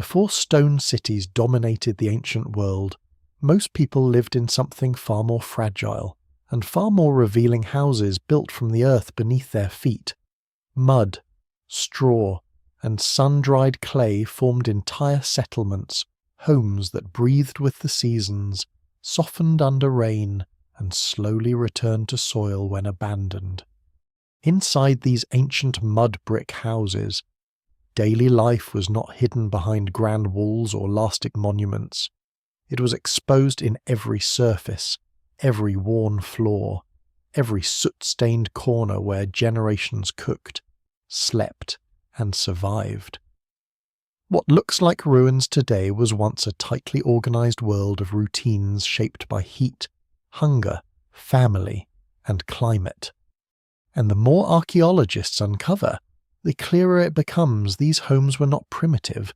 Before stone cities dominated the ancient world, most people lived in something far more fragile and far more revealing houses built from the earth beneath their feet. Mud, straw, and sun-dried clay formed entire settlements, homes that breathed with the seasons, softened under rain, and slowly returned to soil when abandoned. Inside these ancient mud brick houses, daily life was not hidden behind grand walls or lasting monuments. It was exposed in every surface, every worn floor, every soot-stained corner where generations cooked, slept, and survived. What looks like ruins today was once a tightly organized world of routines shaped by heat, hunger, family, and climate. And the more archaeologists uncover, the clearer it becomes these homes were not primitive.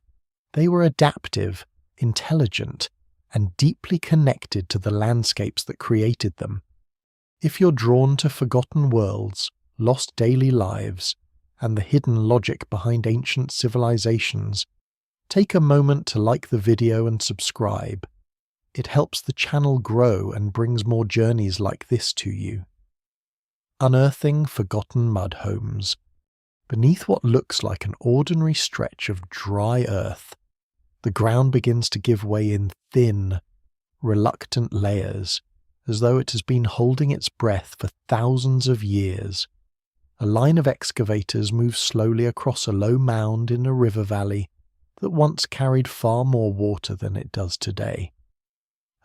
They were adaptive, intelligent, and deeply connected to the landscapes that created them. If you're drawn to forgotten worlds, lost daily lives, and the hidden logic behind ancient civilizations, take a moment to like the video and subscribe. It helps the channel grow and brings more journeys like this to you. Unearthing forgotten mud homes. Beneath what looks like an ordinary stretch of dry earth, the ground begins to give way in thin, reluctant layers, as though it has been holding its breath for thousands of years. A line of excavators moves slowly across a low mound in a river valley that once carried far more water than it does today.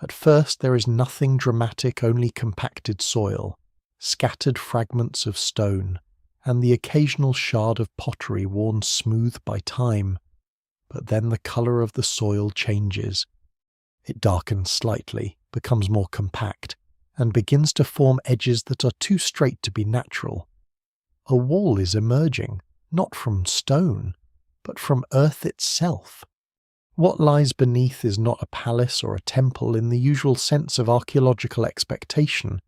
At first there is nothing dramatic, only compacted soil, scattered fragments of stone, and the occasional shard of pottery worn smooth by time. But then the colour of the soil changes. It darkens slightly, becomes more compact, and begins to form edges that are too straight to be natural. A wall is emerging, not from stone, but from earth itself. What lies beneath is not a palace or a temple in the usual sense of archaeological expectation,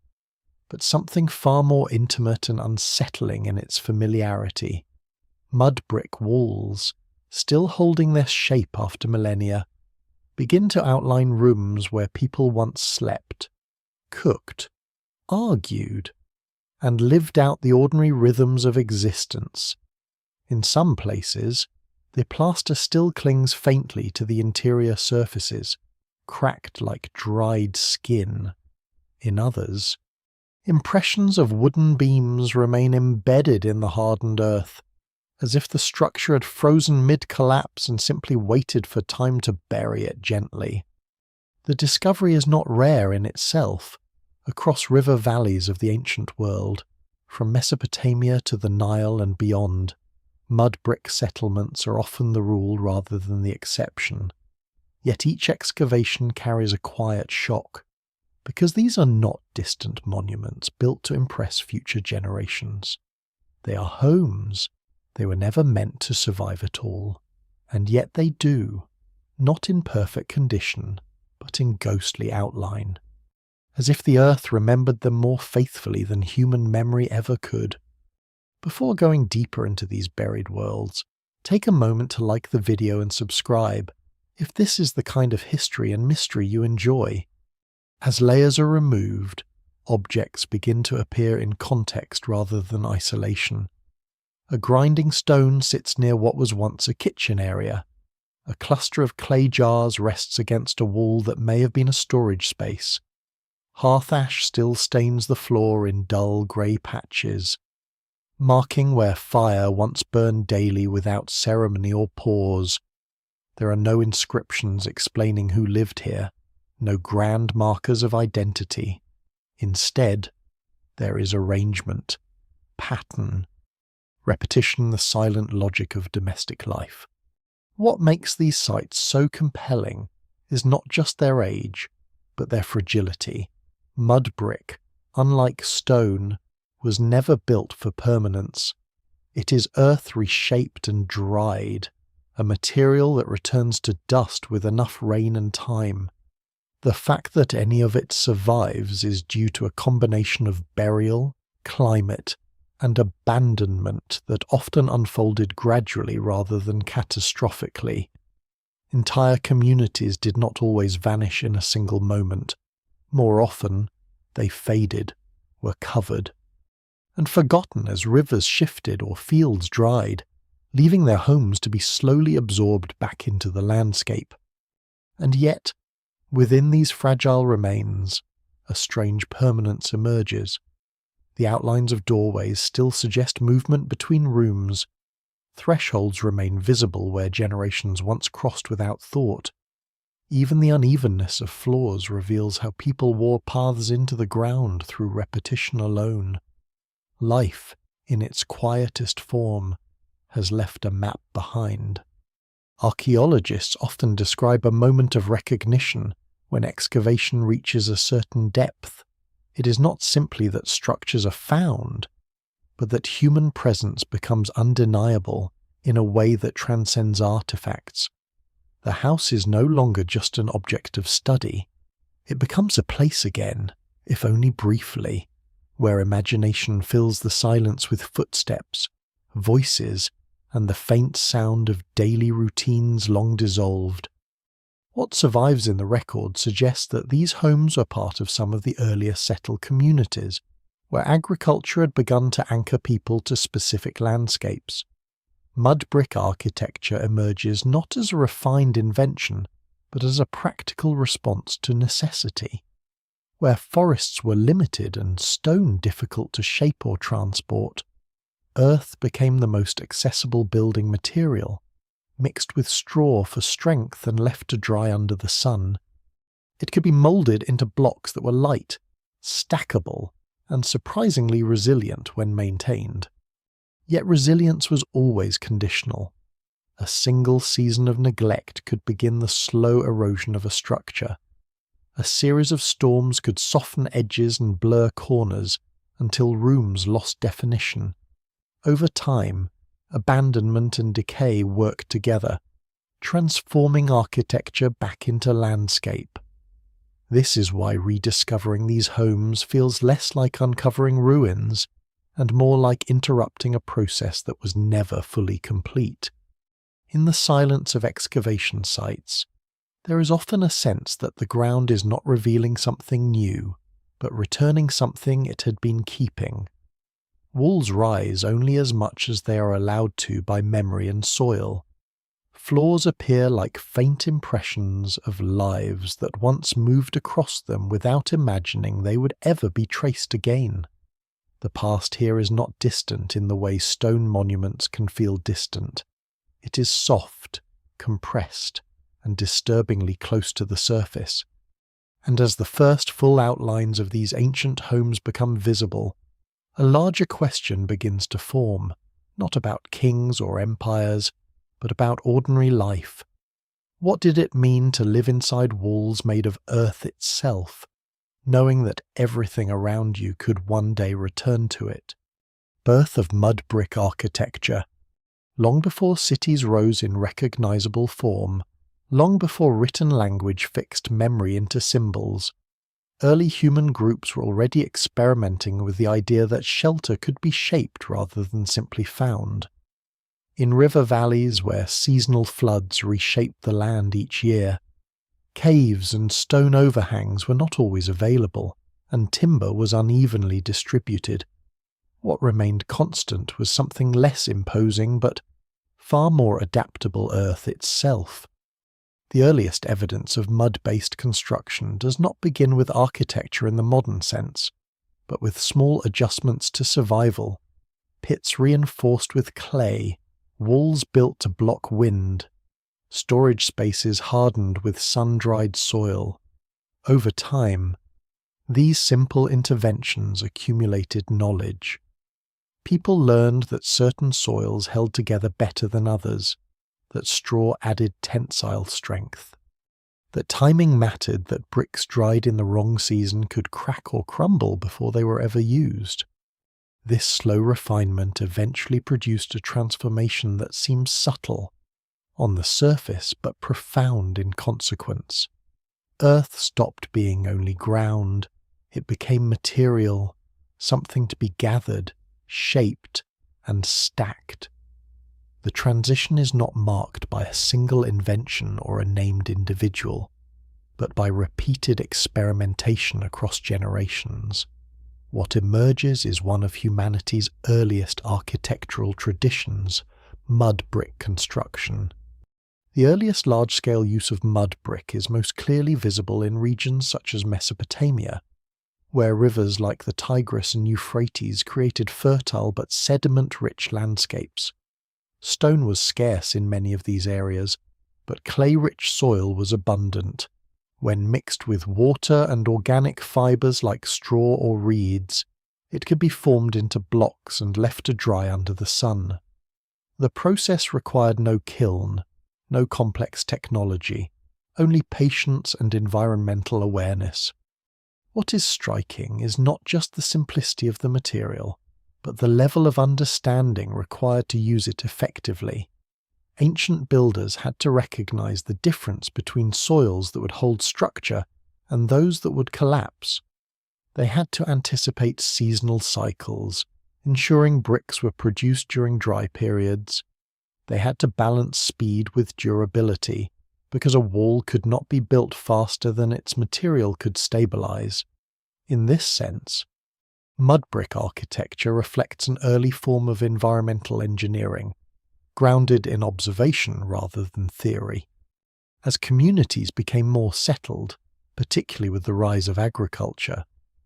but something far more intimate and unsettling in its familiarity. Mud brick walls, still holding their shape after millennia, begin to outline rooms where people once slept, cooked, argued, and lived out the ordinary rhythms of existence. In some places, the plaster still clings faintly to the interior surfaces, cracked like dried skin. In others, impressions of wooden beams remain embedded in the hardened earth, as if the structure had frozen mid-collapse and simply waited for time to bury it gently. The discovery is not rare in itself. Across river valleys of the ancient world, from Mesopotamia to the Nile and beyond, mud brick settlements are often the rule rather than the exception. Yet each excavation carries a quiet shock, because these are not distant monuments built to impress future generations. They are homes. They were never meant to survive at all, and yet they do, not in perfect condition, but in ghostly outline, as if the earth remembered them more faithfully than human memory ever could. Before going deeper into these buried worlds, take a moment to like the video and subscribe, if this is the kind of history and mystery you enjoy. As layers are removed, objects begin to appear in context rather than isolation. A grinding stone sits near what was once a kitchen area. A cluster of clay jars rests against a wall that may have been a storage space. Hearth ash still stains the floor in dull grey patches, marking where fire once burned daily without ceremony or pause. There are no inscriptions explaining who lived here, no grand markers of identity. Instead, there is arrangement, pattern, repetition, the silent logic of domestic life. What makes these sites so compelling is not just their age, but their fragility. Mud brick, unlike stone, was never built for permanence. It is earth reshaped and dried, a material that returns to dust with enough rain and time. The fact that any of it survives is due to a combination of burial, climate, and abandonment that often unfolded gradually rather than catastrophically. Entire communities did not always vanish in a single moment. More often, they faded, were covered, and forgotten as rivers shifted or fields dried, leaving their homes to be slowly absorbed back into the landscape. And yet, within these fragile remains, a strange permanence emerges. The outlines of doorways still suggest movement between rooms. Thresholds remain visible where generations once crossed without thought. Even the unevenness of floors reveals how people wore paths into the ground through repetition alone. Life, in its quietest form, has left a map behind. Archaeologists often describe a moment of recognition when excavation reaches a certain depth. It is not simply that structures are found, but that human presence becomes undeniable in a way that transcends artifacts. The house is no longer just an object of study. It becomes a place again, if only briefly, where imagination fills the silence with footsteps, voices, and the faint sound of daily routines long dissolved. What survives in the record suggests that these homes were part of some of the earlier settled communities, where agriculture had begun to anchor people to specific landscapes. Mud brick architecture emerges not as a refined invention, but as a practical response to necessity. Where forests were limited and stone difficult to shape or transport, earth became the most accessible building material, mixed with straw for strength and left to dry under the sun. It could be moulded into blocks that were light, stackable, and surprisingly resilient when maintained. Yet resilience was always conditional. A single season of neglect could begin the slow erosion of a structure. A series of storms could soften edges and blur corners until rooms lost definition. Over time, abandonment and decay worked together, transforming architecture back into landscape. This is why rediscovering these homes feels less like uncovering ruins and more like interrupting a process that was never fully complete. In the silence of excavation sites, there is often a sense that the ground is not revealing something new, but returning something it had been keeping. Walls rise only as much as they are allowed to by memory and soil. Floors appear like faint impressions of lives that once moved across them without imagining they would ever be traced again. The past here is not distant in the way stone monuments can feel distant. It is soft, compressed, and disturbingly close to the surface. And as the first full outlines of these ancient homes become visible, a larger question begins to form, not about kings or empires, but about ordinary life. What did it mean to live inside walls made of earth itself, knowing that everything around you could one day return to it? Birth of mud brick architecture. Long before cities rose in recognizable form, long before written language fixed memory into symbols, early human groups were already experimenting with the idea that shelter could be shaped rather than simply found. In river valleys where seasonal floods reshaped the land each year, caves and stone overhangs were not always available, and timber was unevenly distributed. What remained constant was something less imposing but far more adaptable earth itself. The earliest evidence of mud-based construction does not begin with architecture in the modern sense, but with small adjustments to survival, pits reinforced with clay, walls built to block wind, storage spaces hardened with sun-dried soil. Over time, these simple interventions accumulated knowledge. People learned that certain soils held together better than others, that straw added tensile strength, that timing mattered, that bricks dried in the wrong season could crack or crumble before they were ever used. This slow refinement eventually produced a transformation that seems subtle on the surface but profound in consequence. Earth stopped being only ground, it became material, something to be gathered, shaped, and stacked. the transition is not marked by a single invention or a named individual, but by repeated experimentation across generations. What emerges is one of humanity's earliest architectural traditions, mud brick construction. The earliest large-scale use of mud brick is most clearly visible in regions such as Mesopotamia, where rivers like the Tigris and Euphrates created fertile but sediment-rich landscapes. Stone was scarce in many of these areas, but clay-rich soil was abundant. When mixed with water and organic fibres like straw or reeds, it could be formed into blocks and left to dry under the sun. The process required no kiln, no complex technology, only patience and environmental awareness. What is striking is not just the simplicity of the material, but the level of understanding required to use it effectively. Ancient builders had to recognize the difference between soils that would hold structure and those that would collapse. They had to anticipate seasonal cycles, ensuring bricks were produced during dry periods. They had to balance speed with durability, because a wall could not be built faster than its material could stabilize. In this sense, mud brick architecture reflects an early form of environmental engineering, grounded in observation rather than theory. As communities became more settled, particularly with the rise of agriculture,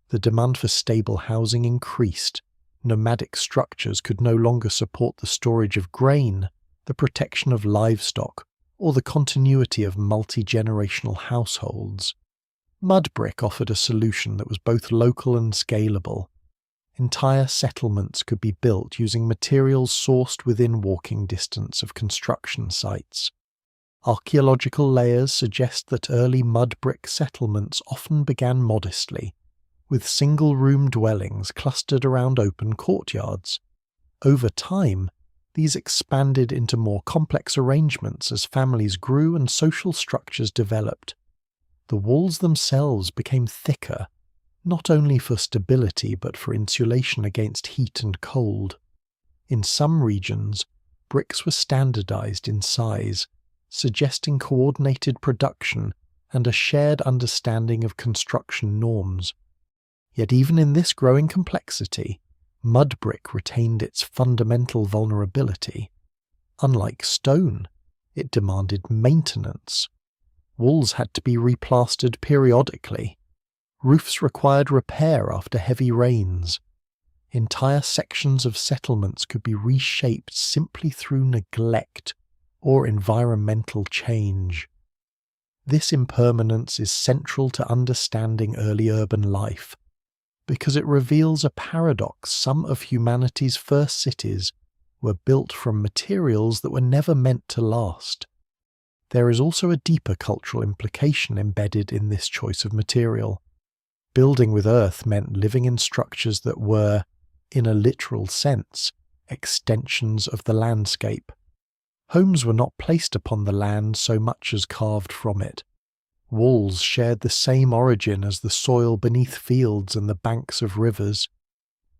the demand for stable housing increased. Nomadic structures could no longer support the storage of grain, the protection of livestock, or the continuity of multi-generational households. Mud brick offered a solution that was both local and scalable. Entire settlements could be built using materials sourced within walking distance of construction sites. Archaeological layers suggest that early mud brick settlements often began modestly, with single-room dwellings clustered around open courtyards. Over time, these expanded into more complex arrangements as families grew and social structures developed. The walls themselves became thicker, not only for stability but for insulation against heat and cold. In some regions, bricks were standardized in size, suggesting coordinated production and a shared understanding of construction norms. Yet even in this growing complexity, mud brick retained its fundamental vulnerability. Unlike stone, it demanded maintenance. Walls had to be replastered periodically. Roofs required repair after heavy rains. Entire sections of settlements could be reshaped simply through neglect or environmental change. This impermanence is central to understanding early urban life, because it reveals a paradox. Some of humanity's first cities were built from materials that were never meant to last. There is also a deeper cultural implication embedded in this choice of material. Building with earth meant living in structures that were, in a literal sense, extensions of the landscape. Homes were not placed upon the land so much as carved from it. Walls shared the same origin as the soil beneath fields and the banks of rivers.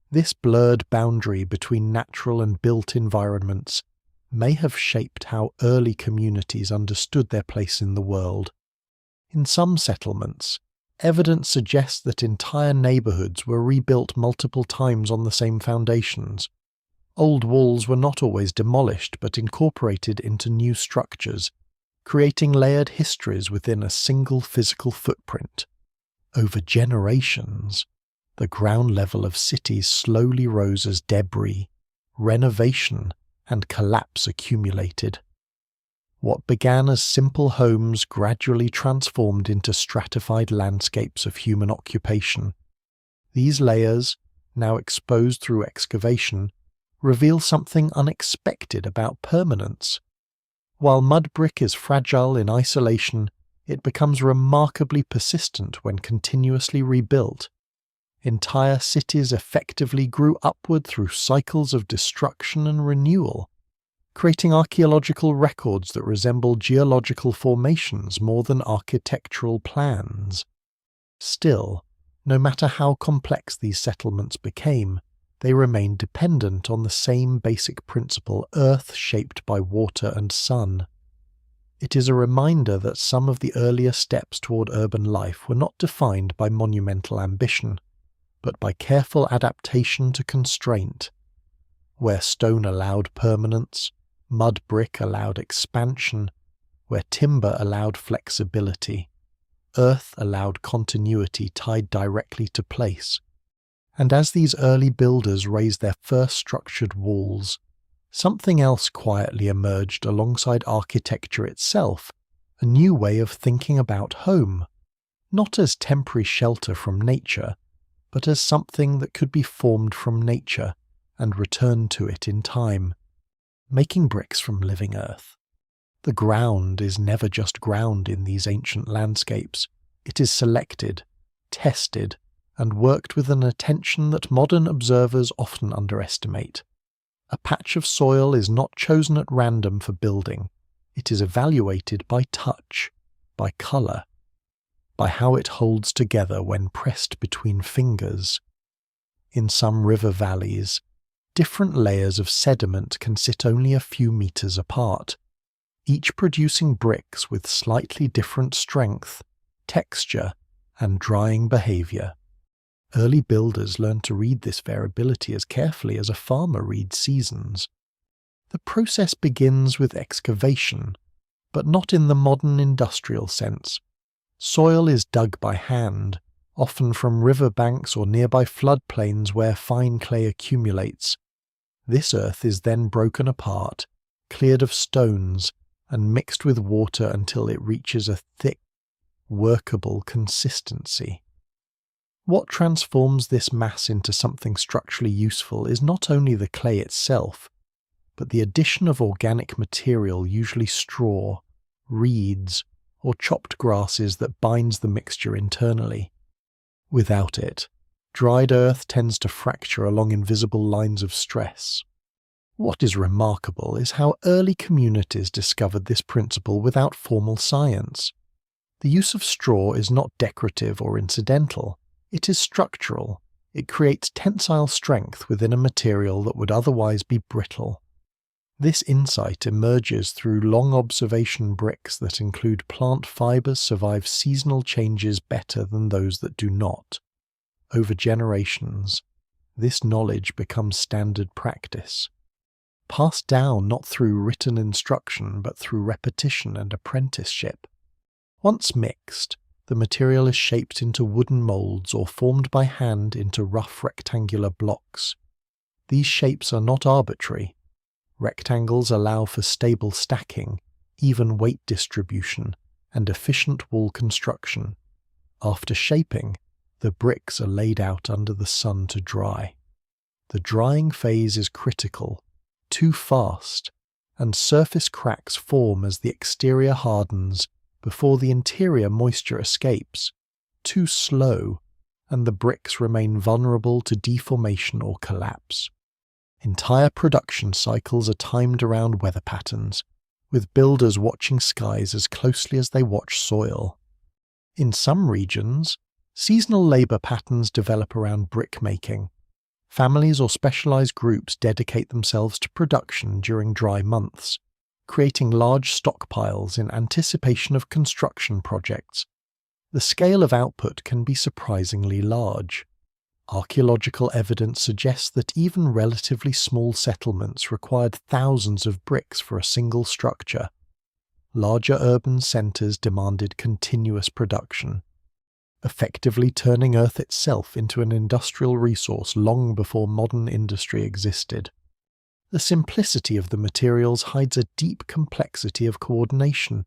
This blurred boundary between natural and built environments may have shaped how early communities understood their place in the world. In some settlements, evidence suggests that entire neighborhoods were rebuilt multiple times on the same foundations. Old walls were not always demolished but incorporated into new structures, creating layered histories within a single physical footprint. Over generations, the ground level of cities slowly rose as debris, renovation, and collapse accumulated. What began as simple homes gradually transformed into stratified landscapes of human occupation. These layers, now exposed through excavation, reveal something unexpected about permanence. While mud brick is fragile in isolation, it becomes remarkably persistent when continuously rebuilt. Entire cities effectively grew upward through cycles of destruction and renewal, creating archaeological records that resemble geological formations more than architectural plans. Still, no matter how complex these settlements became, they remain dependent on the same basic principle, earth shaped by water and sun. It is a reminder that some of the earlier steps toward urban life were not defined by monumental ambition, but by careful adaptation to constraint. Where stone allowed permanence, mud brick allowed expansion. Where timber allowed flexibility, earth allowed continuity tied directly to place. And as these early builders raised their first structured walls, something else quietly emerged alongside architecture itself, a new way of thinking about home, not as temporary shelter from nature, but as something that could be formed from nature and returned to it in time, making bricks from living earth. The ground is never just ground in these ancient landscapes. It is selected, tested, and worked with an attention that modern observers often underestimate. A patch of soil is not chosen at random for building. It is evaluated by touch, by colour, by how it holds together when pressed between fingers. In some river valleys, different layers of sediment can sit only a few meters apart, each producing bricks with slightly different strength, texture, and drying behaviour. Early builders learned to read this variability as carefully as a farmer reads seasons. The process begins with excavation, but not in the modern industrial sense. Soil is dug by hand, often from river banks or nearby floodplains where fine clay accumulates. This earth is then broken apart, cleared of stones, and mixed with water until it reaches a thick, workable consistency. What transforms this mass into something structurally useful is not only the clay itself, but the addition of organic material, usually straw, reeds, or chopped grasses that binds the mixture internally. Without it, dried earth tends to fracture along invisible lines of stress. What is remarkable is how early communities discovered this principle without formal science. The use of straw is not decorative or incidental. It is structural. It creates tensile strength within a material that would otherwise be brittle. This insight emerges through long observation bricks that include plant fibers survive seasonal changes better than those that do not. Over generations, this knowledge becomes standard practice, passed down not through written instruction but through repetition and apprenticeship. Once mixed, the material is shaped into wooden moulds or formed by hand into rough rectangular blocks. These shapes are not arbitrary. Rectangles allow for stable stacking, even weight distribution, and efficient wall construction. After shaping, the bricks are laid out under the sun to dry. The drying phase is critical, too fast, and surface cracks form as the exterior hardens before the interior moisture escapes. Too slow, and the bricks remain vulnerable to deformation or collapse. Entire production cycles are timed around weather patterns, with builders watching skies as closely as they watch soil. In some regions, seasonal labour patterns develop around brick making. Families or specialised groups dedicate themselves to production during dry months, creating large stockpiles in anticipation of construction projects. The scale of output can be surprisingly large. Archaeological evidence suggests that even relatively small settlements required thousands of bricks for a single structure. Larger urban centres demanded continuous production, effectively turning earth itself into an industrial resource long before modern industry existed. The simplicity of the materials hides a deep complexity of coordination.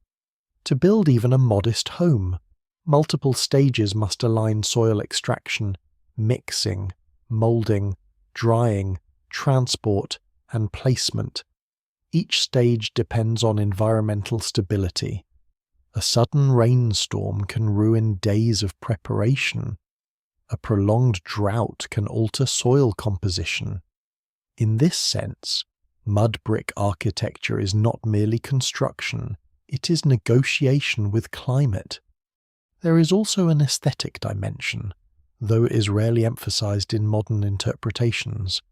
To build even a modest home, multiple stages must align soil extraction, mixing, moulding, drying, transport, and placement. Each stage depends on environmental stability. A sudden rainstorm can ruin days of preparation. A prolonged drought can alter soil composition. In this sense, mud brick architecture is not merely construction, it is negotiation with climate. There is also an aesthetic dimension. though it is rarely emphasized in modern interpretations.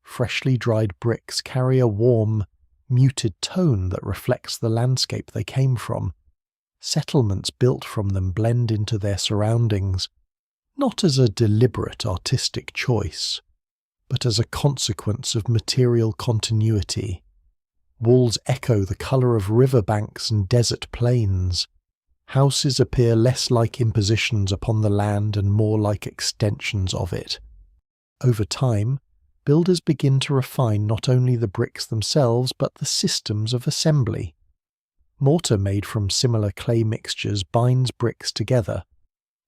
Freshly dried bricks carry a warm, muted tone that reflects the landscape they came from. Settlements built from them blend into their surroundings, not as a deliberate artistic choice, but as a consequence of material continuity. Walls echo the colour of riverbanks and desert plains. Houses appear less like impositions upon the land and more like extensions of it. Over time, builders begin to refine not only the bricks themselves but the systems of assembly. Mortar made from similar clay mixtures binds bricks together.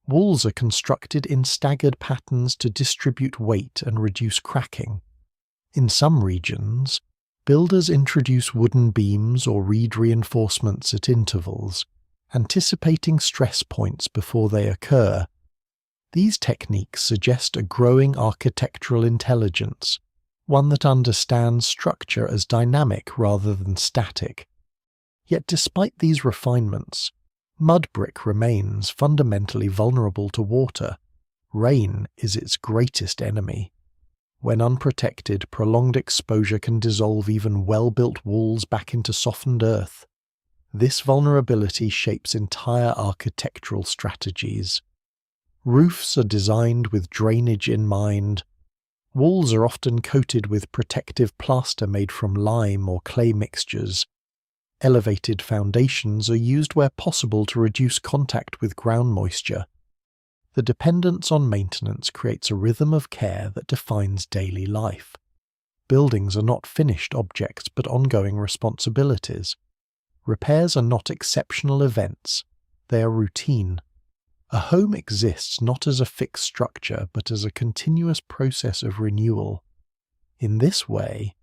Walls are constructed in staggered patterns to distribute weight and reduce cracking. In some regions, builders introduce wooden beams or reed reinforcements at intervals, anticipating stress points before they occur. These techniques suggest a growing architectural intelligence, one that understands structure as dynamic rather than static. Yet despite these refinements, mud brick remains fundamentally vulnerable to water. Rain is its greatest enemy. When unprotected, prolonged exposure can dissolve even well-built walls back into softened earth. This vulnerability shapes entire architectural strategies. Roofs are designed with drainage in mind. Walls are often coated with protective plaster made from lime or clay mixtures. Elevated foundations are used where possible to reduce contact with ground moisture. The dependence on maintenance creates a rhythm of care that defines daily life. Buildings are not finished objects but ongoing responsibilities. Repairs are not exceptional events, they are routine. A home exists not as a fixed structure but as a continuous process of renewal. In this way,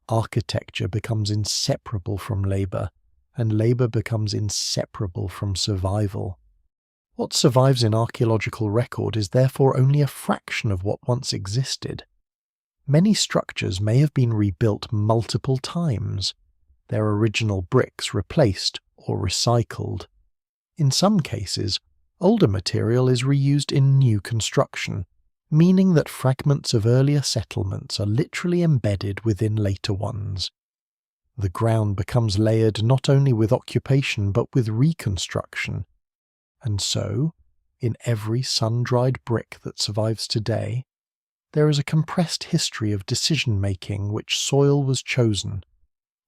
architecture becomes inseparable from labour, and labour becomes inseparable from survival. What survives in archaeological record is therefore only a fraction of what once existed. Many structures may have been rebuilt multiple times, their original bricks replaced or recycled. In some cases, older material is reused in new construction, meaning that fragments of earlier settlements are literally embedded within later ones. The ground becomes layered not only with occupation but with reconstruction. And so, in every sun-dried brick that survives today, there is a compressed history of decision-making: which soil was chosen,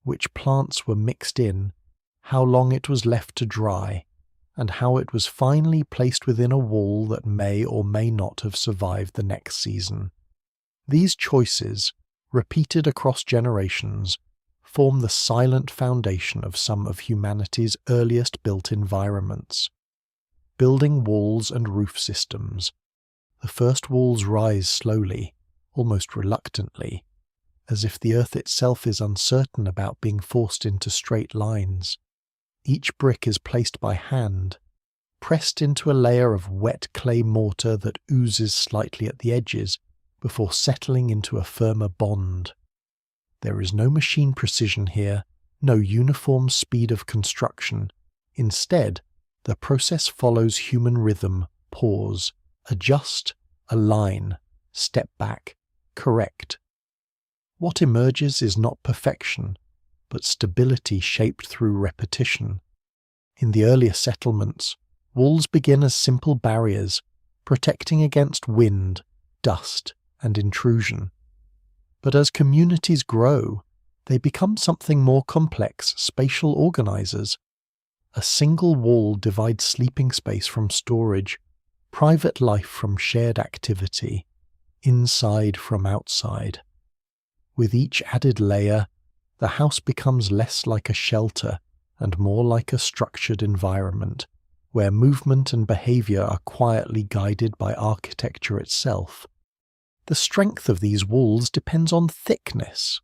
which plants were mixed in, how long it was left to dry, and how it was finally placed within a wall that may or may not have survived the next season. These choices, repeated across generations, form the silent foundation of some of humanity's earliest built environments. Building walls and roof systems. The first walls rise slowly, almost reluctantly, as if the earth itself is uncertain about being forced into straight lines. Each brick is placed by hand, pressed into a layer of wet clay mortar that oozes slightly at the edges before settling into a firmer bond. There is no machine precision here, no uniform speed of construction. Instead, the process follows human rhythm: pause, adjust, align, step back, correct. What emerges is not perfection, but stability shaped through repetition. In the earlier settlements, walls begin as simple barriers, protecting against wind, dust, and intrusion. But as communities grow, they become something more complex: spatial organizers. A single wall divides sleeping space from storage, private life from shared activity, inside from outside. With each added layer, the house becomes less like a shelter and more like a structured environment, where movement and behavior are quietly guided by architecture itself. The strength of these walls depends on thickness.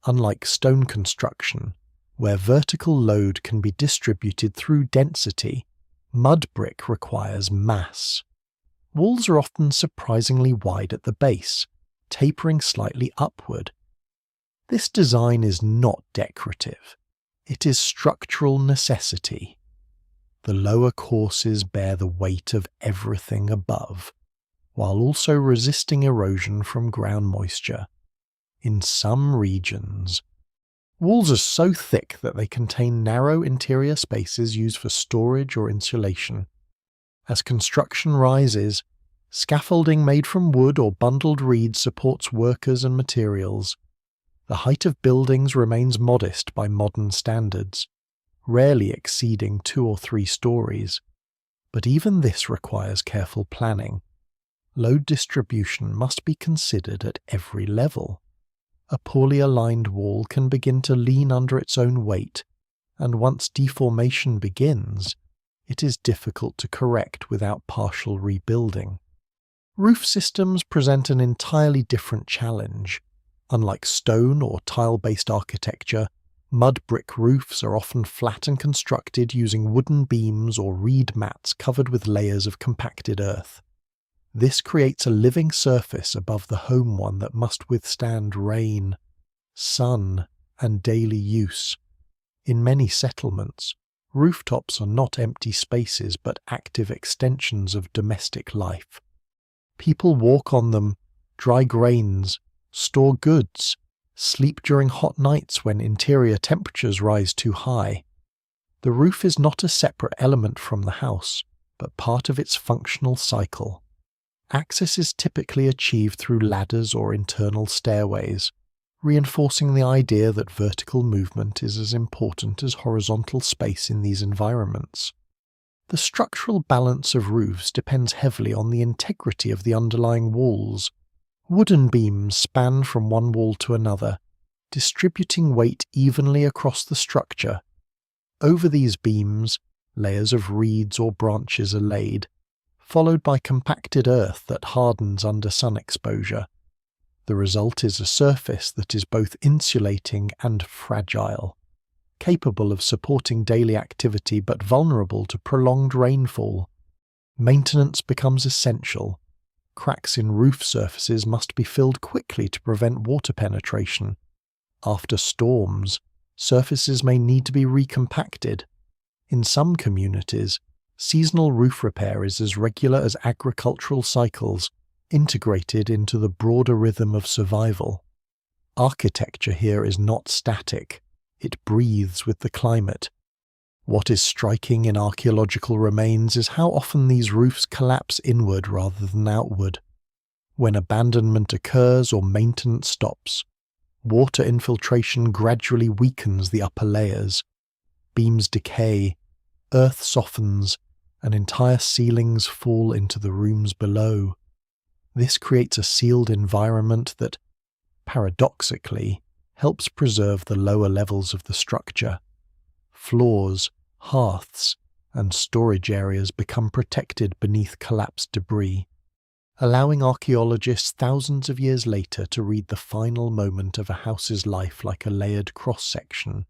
Unlike stone construction, where vertical load can be distributed through density, mud brick requires mass. Walls are often surprisingly wide at the base, tapering slightly upward. This design is not decorative. It is structural necessity. The lower courses bear the weight of everything above. while also resisting erosion from ground moisture. In some regions, walls are so thick that they contain narrow interior spaces used for storage or insulation. As construction rises, scaffolding made from wood or bundled reed supports workers and materials. The height of buildings remains modest by modern standards, rarely exceeding 2 or 3 stories. But even this requires careful planning. Load distribution must be considered at every level. A poorly aligned wall can begin to lean under its own weight, and once deformation begins, it is difficult to correct without partial rebuilding. Roof systems present an entirely different challenge. Unlike stone or tile-based architecture, mud brick roofs are often flat and constructed using wooden beams or reed mats covered with layers of compacted earth. This creates a living surface above the home one that must withstand rain, sun, and daily use. In many settlements, rooftops are not empty spaces but active extensions of domestic life. People walk on them, dry grains, store goods, sleep during hot nights when interior temperatures rise too high. The roof is not a separate element from the house, but part of its functional cycle. Access is typically achieved through ladders or internal stairways, reinforcing the idea that vertical movement is as important as horizontal space in these environments. The structural balance of roofs depends heavily on the integrity of the underlying walls. Wooden beams span from one wall to another, distributing weight evenly across the structure. Over these beams, layers of reeds or branches are laid, followed by compacted earth that hardens under sun exposure. The result is a surface that is both insulating and fragile, capable of supporting daily activity but vulnerable to prolonged rainfall. Maintenance becomes essential. Cracks in roof surfaces must be filled quickly to prevent water penetration. After storms, surfaces may need to be recompacted. In some communities, seasonal roof repair is as regular as agricultural cycles, integrated into the broader rhythm of survival. Architecture here is not static. It breathes with the climate. What is striking in archaeological remains is how often these roofs collapse inward rather than outward. When abandonment occurs or maintenance stops, water infiltration gradually weakens the upper layers. Beams decay, earth softens, and entire ceilings fall into the rooms below. This creates a sealed environment that, paradoxically, helps preserve the lower levels of the structure. Floors, hearths, and storage areas become protected beneath collapsed debris, allowing archaeologists thousands of years later to read the final moment of a house's life like a layered cross-section.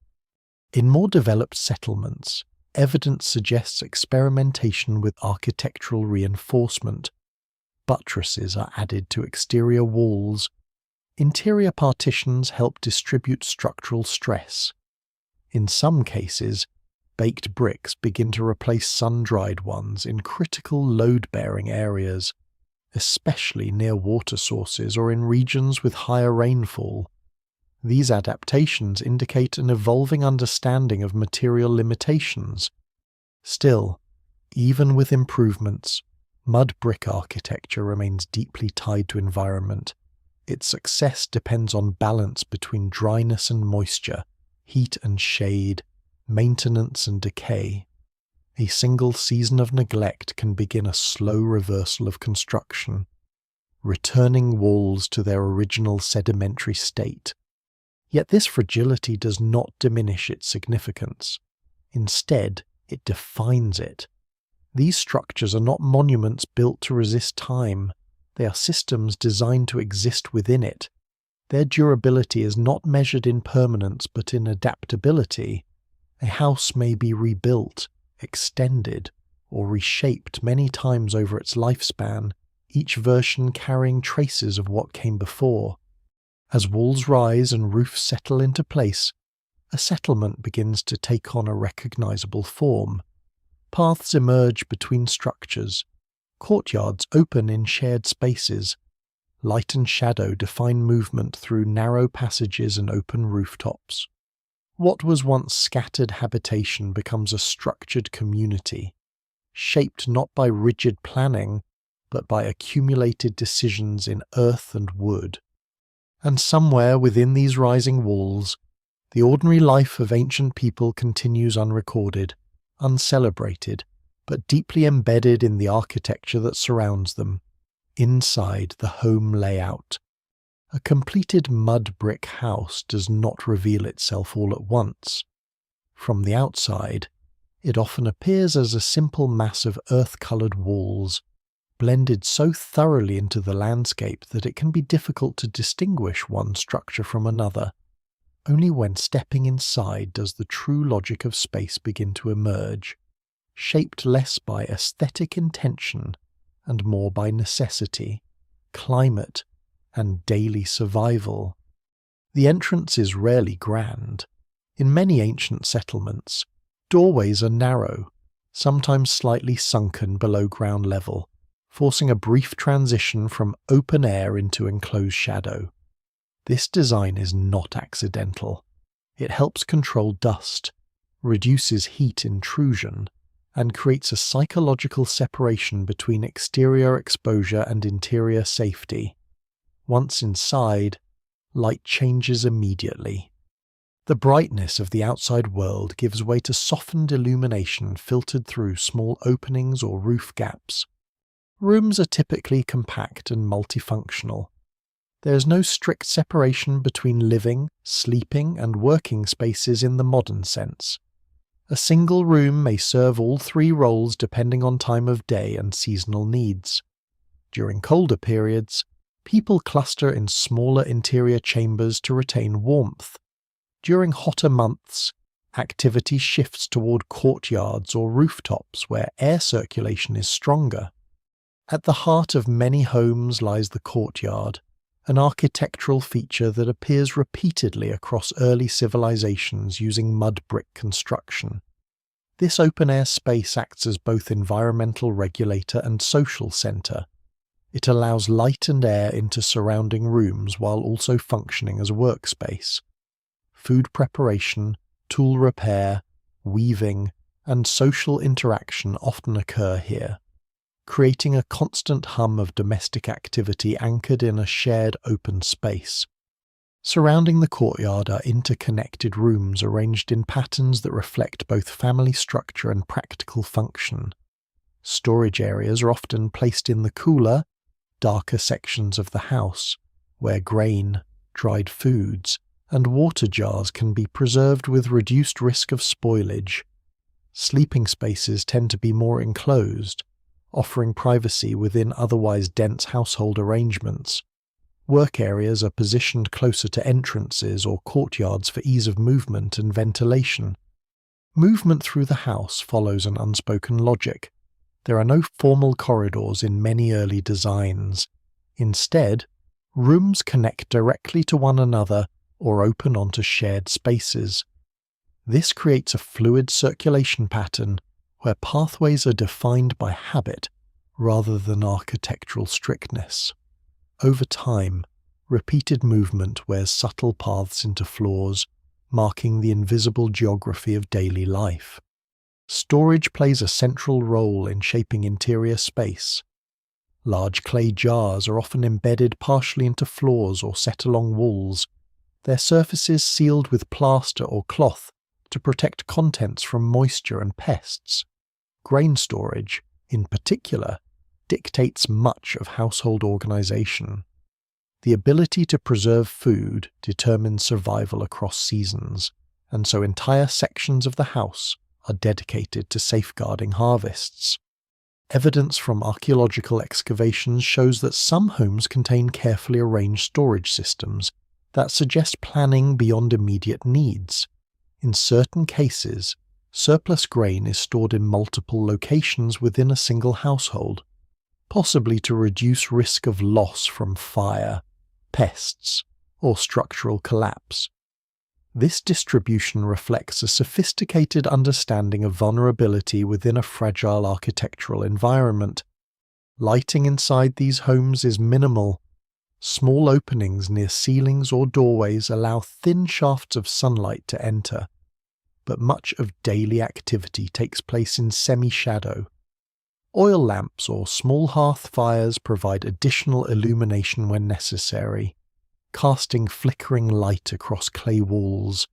In more developed settlements, evidence suggests experimentation with architectural reinforcement. Buttresses are added to exterior walls. Interior partitions help distribute structural stress. In some cases, baked bricks begin to replace sun-dried ones in critical load-bearing areas, especially near water sources or in regions with higher rainfall. These adaptations indicate an evolving understanding of material limitations. Still, even with improvements, mud brick architecture remains deeply tied to environment. Its success depends on balance between dryness and moisture, heat and shade, maintenance and decay. A single season of neglect can begin a slow reversal of construction, returning walls to their original sedimentary state. Yet this fragility does not diminish its significance. Instead, it defines it. These structures are not monuments built to resist time. They are systems designed to exist within it. Their durability is not measured in permanence but in adaptability. A house may be rebuilt, extended, or reshaped many times over its lifespan, each version carrying traces of what came before. As walls rise and roofs settle into place, a settlement begins to take on a recognizable form. Paths emerge between structures, Courtyards open in shared spaces. Light and shadow define movement through narrow passages and open rooftops. What was once scattered habitation becomes a structured community, shaped not by rigid planning, but by accumulated decisions in earth and wood. And somewhere within these rising walls, the ordinary life of ancient people continues unrecorded, uncelebrated, but deeply embedded in the architecture that surrounds them, inside the home layout. A completed mud brick house does not reveal itself all at once. From the outside, it often appears as a simple mass of earth-coloured walls, blended so thoroughly into the landscape that it can be difficult to distinguish one structure from another. Only when stepping inside does the true logic of space begin to emerge, shaped less by aesthetic intention and more by necessity, climate, and daily survival. The entrance is rarely grand. In many ancient settlements, doorways are narrow, sometimes slightly sunken below ground level, forcing a brief transition from open air into enclosed shadow. This design is not accidental. It helps control dust, reduces heat intrusion, and creates a psychological separation between exterior exposure and interior safety. Once inside, light changes immediately. The brightness of the outside world gives way to softened illumination filtered through small openings or roof gaps. Rooms are typically compact and multifunctional. There is no strict separation between living, sleeping, and working spaces in the modern sense. A single room may serve all three roles depending on time of day and seasonal needs. During colder periods, people cluster in smaller interior chambers to retain warmth. During hotter months, activity shifts toward courtyards or rooftops where air circulation is stronger. At the heart of many homes lies the courtyard, an architectural feature that appears repeatedly across early civilizations using mud brick construction. This open-air space acts as both environmental regulator and social center. It allows light and air into surrounding rooms while also functioning as a workspace. Food preparation, tool repair, weaving, and social interaction often occur here, creating a constant hum of domestic activity anchored in a shared open space. Surrounding the courtyard are interconnected rooms arranged in patterns that reflect both family structure and practical function. Storage areas are often placed in the cooler, darker sections of the house, where grain, dried foods, and water jars can be preserved with reduced risk of spoilage. Sleeping spaces tend to be more enclosed, offering privacy within otherwise dense household arrangements. Work areas are positioned closer to entrances or courtyards for ease of movement and ventilation. Movement through the house follows an unspoken logic. There are no formal corridors in many early designs. Instead, rooms connect directly to one another or open onto shared spaces. This creates a fluid circulation pattern where pathways are defined by habit rather than architectural strictness. Over time, repeated movement wears subtle paths into floors, marking the invisible geography of daily life. Storage plays a central role in shaping interior space. Large clay jars are often embedded partially into floors or set along walls, their surfaces sealed with plaster or cloth to protect contents from moisture and pests. Grain storage, in particular, dictates much of household organization. The ability to preserve food determines survival across seasons, and so entire sections of the house are dedicated to safeguarding harvests. Evidence from archaeological excavations shows that some homes contain carefully arranged storage systems that suggest planning beyond immediate needs. In certain cases, surplus grain is stored in multiple locations within a single household, possibly to reduce risk of loss from fire, pests, or structural collapse. This distribution reflects a sophisticated understanding of vulnerability within a fragile architectural environment. Lighting inside these homes is minimal. Small openings near ceilings or doorways allow thin shafts of sunlight to enter, but much of daily activity takes place in semi-shadow. Oil lamps or small hearth fires provide additional illumination when necessary, casting flickering light across clay walls.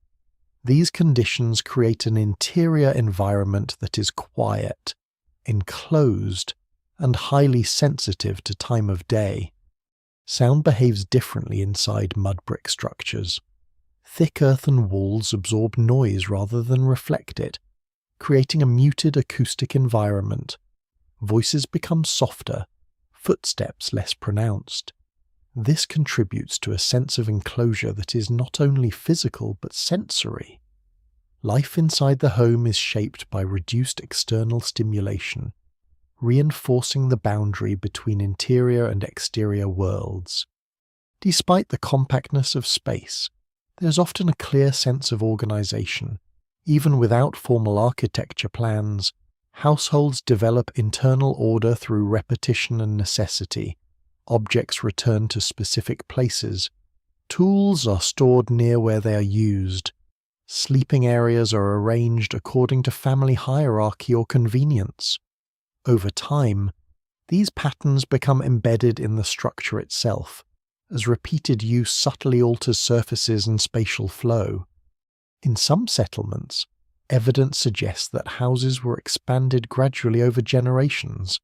These conditions create an interior environment that is quiet, enclosed, and highly sensitive to time of day. Sound behaves differently inside mud brick structures. Thick earthen walls absorb noise rather than reflect it, creating a muted acoustic environment. Voices become softer, footsteps less pronounced. This contributes to a sense of enclosure that is not only physical but sensory. Life inside the home is shaped by reduced external stimulation, reinforcing the boundary between interior and exterior worlds. Despite the compactness of space, there's often a clear sense of organization. Even without formal architecture plans, households develop internal order through repetition and necessity. Objects return to specific places. Tools are stored near where they are used. Sleeping areas are arranged according to family hierarchy or convenience. Over time, these patterns become embedded in the structure itself, as repeated use subtly alters surfaces and spatial flow. In some settlements, evidence suggests that houses were expanded gradually over generations.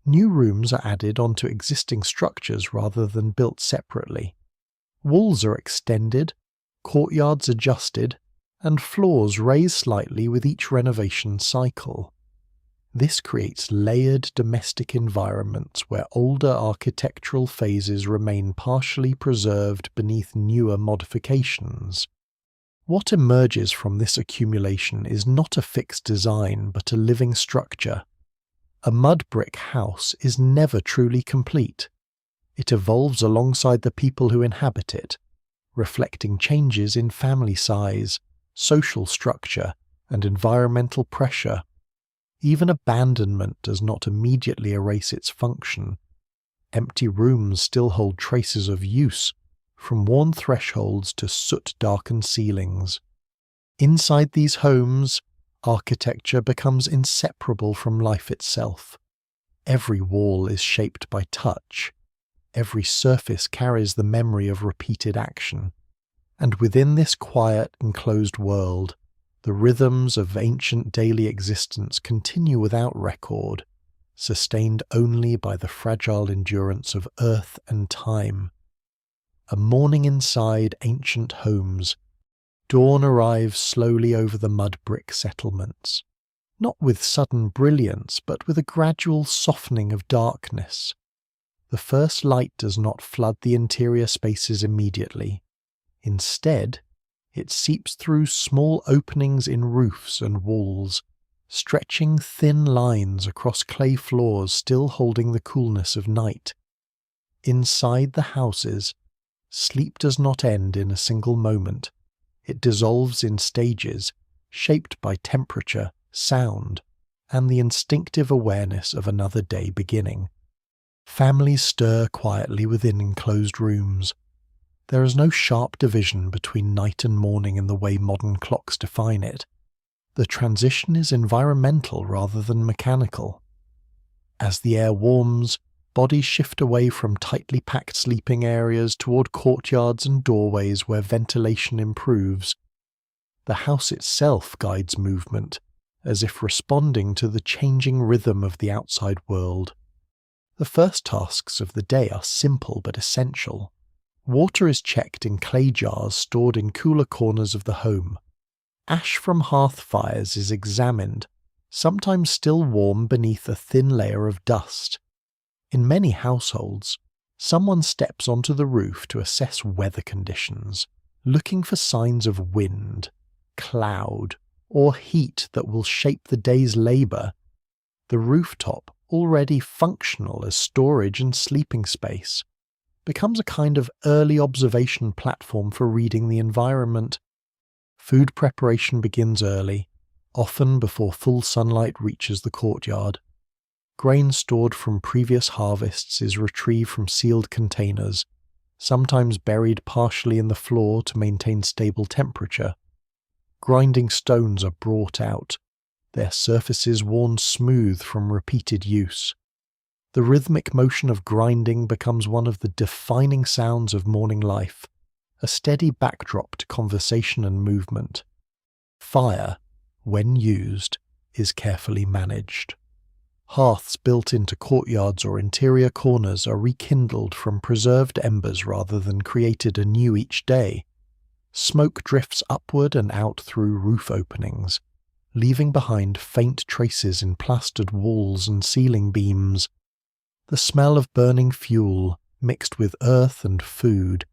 New rooms are added onto existing structures rather than built separately. Walls are extended, courtyards adjusted, and floors raised slightly with each renovation cycle. This creates layered domestic environments where older architectural phases remain partially preserved beneath newer modifications. What emerges from this accumulation is not a fixed design but a living structure. A mud brick house is never truly complete. It evolves alongside the people who inhabit it, reflecting changes in family size, social structure, and environmental pressure. Even abandonment does not immediately erase its function. Empty rooms still hold traces of use, from worn thresholds to soot-darkened ceilings. Inside these homes, architecture becomes inseparable from life itself. Every wall is shaped by touch. Every surface carries the memory of repeated action. And within this quiet, enclosed world, the rhythms of ancient daily existence continue without record, sustained only by the fragile endurance of earth and time. A morning inside ancient homes. Dawn arrives slowly over the mud brick settlements, not with sudden brilliance, but with a gradual softening of darkness. The first light does not flood the interior spaces immediately. Instead, it seeps through small openings in roofs and walls, stretching thin lines across clay floors still holding the coolness of night. Inside the houses, sleep does not end in a single moment. It dissolves in stages, shaped by temperature, sound, and the instinctive awareness of another day beginning. Families stir quietly within enclosed rooms. There is no sharp division between night and morning in the way modern clocks define it. The transition is environmental rather than mechanical. As the air warms, bodies shift away from tightly packed sleeping areas toward courtyards and doorways where ventilation improves. The house itself guides movement, as if responding to the changing rhythm of the outside world. The first tasks of the day are simple but essential. Water is checked in clay jars stored in cooler corners of the home. Ash from hearth fires is examined, sometimes still warm beneath a thin layer of dust. In many households, someone steps onto the roof to assess weather conditions, looking for signs of wind, cloud, or heat that will shape the day's labor. The rooftop, already functional as storage and sleeping space, becomes a kind of early observation platform for reading the environment. Food preparation begins early, often before full sunlight reaches the courtyard. Grain stored from previous harvests is retrieved from sealed containers, sometimes buried partially in the floor to maintain stable temperature. Grinding stones are brought out, their surfaces worn smooth from repeated use. The rhythmic motion of grinding becomes one of the defining sounds of morning life, a steady backdrop to conversation and movement. Fire, when used, is carefully managed. Hearths built into courtyards or interior corners are rekindled from preserved embers rather than created anew each day. Smoke drifts upward and out through roof openings, leaving behind faint traces in plastered walls and ceiling beams. The smell of burning fuel, mixed with earth and food,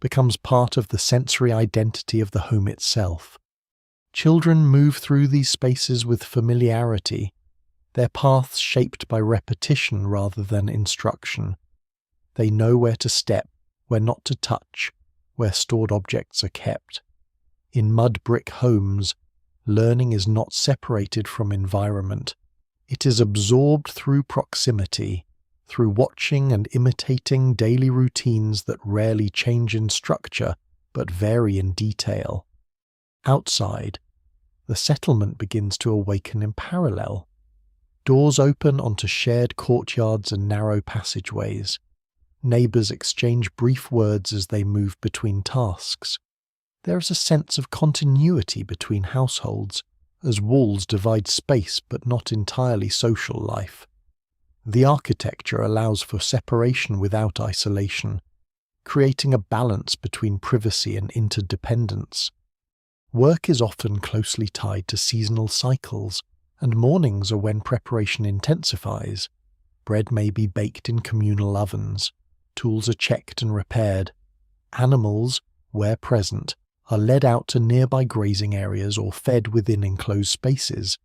becomes part of the sensory identity of the home itself. Children move through these spaces with familiarity, their paths shaped by repetition rather than instruction. They know where to step, where not to touch, where stored objects are kept. In mud brick homes, learning is not separated from environment. It is absorbed through proximity, through watching and imitating daily routines that rarely change in structure but vary in detail. Outside, the settlement begins to awaken in parallel. Doors open onto shared courtyards and narrow passageways. Neighbours exchange brief words as they move between tasks. There is a sense of continuity between households, as walls divide space but not entirely social life. The architecture allows for separation without isolation, creating a balance between privacy and interdependence. Work is often closely tied to seasonal cycles, and mornings are when preparation intensifies. Bread may be baked in communal ovens, tools are checked and repaired. Animals, where present, are led out to nearby grazing areas or fed within enclosed spaces.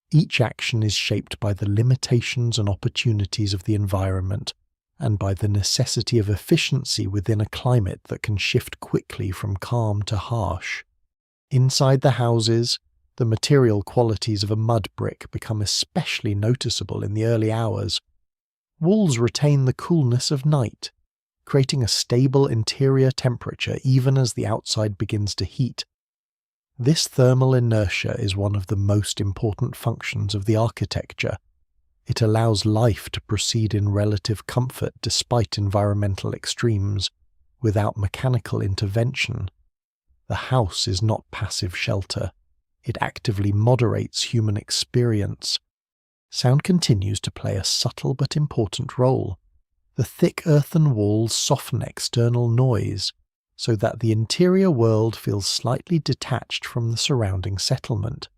Each action is shaped by the limitations and opportunities of the environment, and by the necessity of efficiency within a climate that can shift quickly from calm to harsh. Inside the houses, the material qualities of a mud brick become especially noticeable in the early hours. Walls retain the coolness of night, creating a stable interior temperature even as the outside begins to heat. This thermal inertia is one of the most important functions of the architecture. It allows life to proceed in relative comfort despite environmental extremes, without mechanical intervention. The house is not passive shelter. It actively moderates human experience. Sound continues to play a subtle but important role. The thick earthen walls soften external noise, so that the interior world feels slightly detached from the surrounding settlement.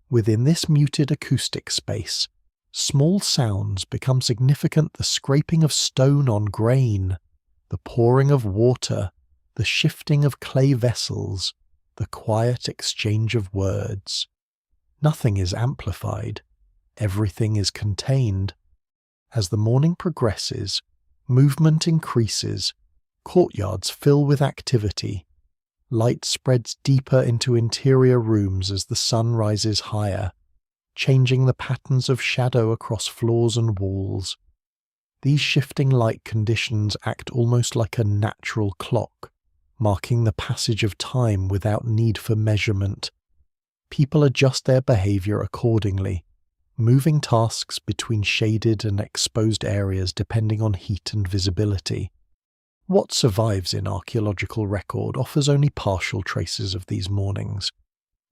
Within this muted acoustic space, small sounds become significant: the scraping of stone on grain, the pouring of water, the shifting of clay vessels, the quiet exchange of words. Nothing is amplified, everything is contained. As the morning progresses, movement increases, courtyards fill with activity. Light spreads deeper into interior rooms as the sun rises higher, changing the patterns of shadow across floors and walls. These shifting light conditions act almost like a natural clock, marking the passage of time without need for measurement. People adjust their behavior accordingly, moving tasks between shaded and exposed areas depending on heat and visibility. What survives in archaeological record offers only partial traces of these mornings.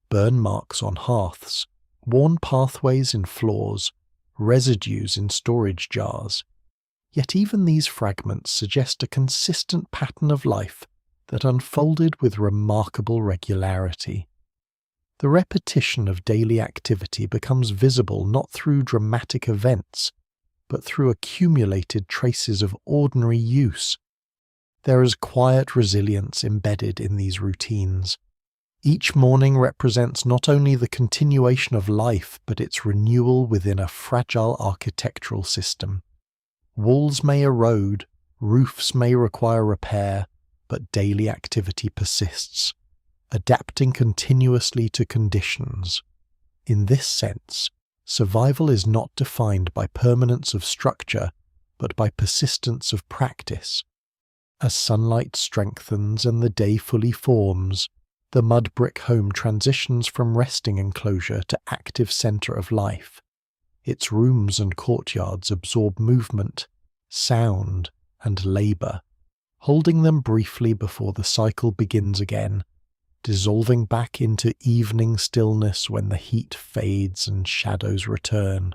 Burn marks on hearths, worn pathways in floors, residues in storage jars. Yet even these fragments suggest a consistent pattern of life that unfolded with remarkable regularity. The repetition of daily activity becomes visible not through dramatic events, but through accumulated traces of ordinary use. There is quiet resilience embedded in these routines. Each morning represents not only the continuation of life, but its renewal within a fragile architectural system. Walls may erode, roofs may require repair, but daily activity persists, adapting continuously to conditions. In this sense, Survival is not defined by permanence of structure, but by persistence of practice. As sunlight strengthens and the day fully forms, the mud brick home transitions from resting enclosure to active centre of life. Its rooms and courtyards absorb movement, sound, and labour, holding them briefly before the cycle begins again, dissolving back into evening stillness when the heat fades and shadows return.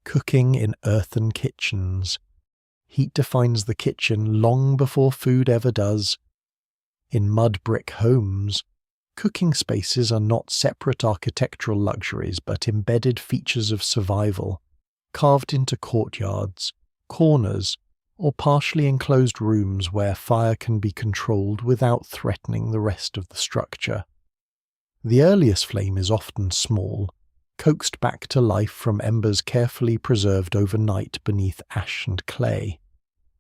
Cooking in earthen kitchens. Heat defines the kitchen long before food ever does. In mud brick homes, cooking spaces are not separate architectural luxuries but embedded features of survival, carved into courtyards, corners, or partially enclosed rooms where fire can be controlled without threatening the rest of the structure. The earliest flame is often small, coaxed back to life from embers carefully preserved overnight beneath ash and clay,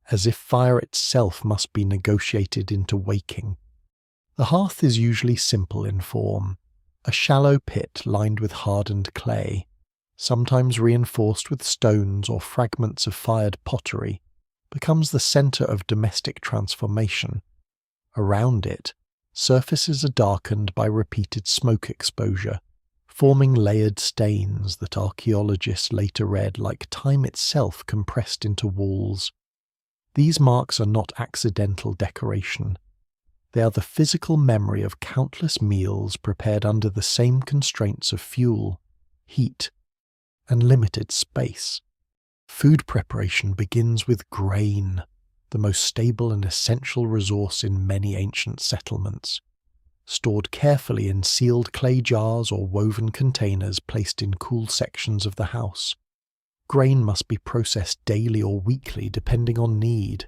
as if fire itself must be negotiated into waking. The hearth is usually simple in form, a shallow pit lined with hardened clay, sometimes reinforced with stones or fragments of fired pottery, becomes the centre of domestic transformation. Around it, surfaces are darkened by repeated smoke exposure, forming layered stains that archaeologists later read like time itself compressed into walls. These marks are not accidental decoration. They are the physical memory of countless meals prepared under the same constraints of fuel, heat, and limited space. Food preparation begins with grain, the most stable and essential resource in many ancient settlements. Stored carefully in sealed clay jars or woven containers placed in cool sections of the house. Grain must be processed daily or weekly depending on need.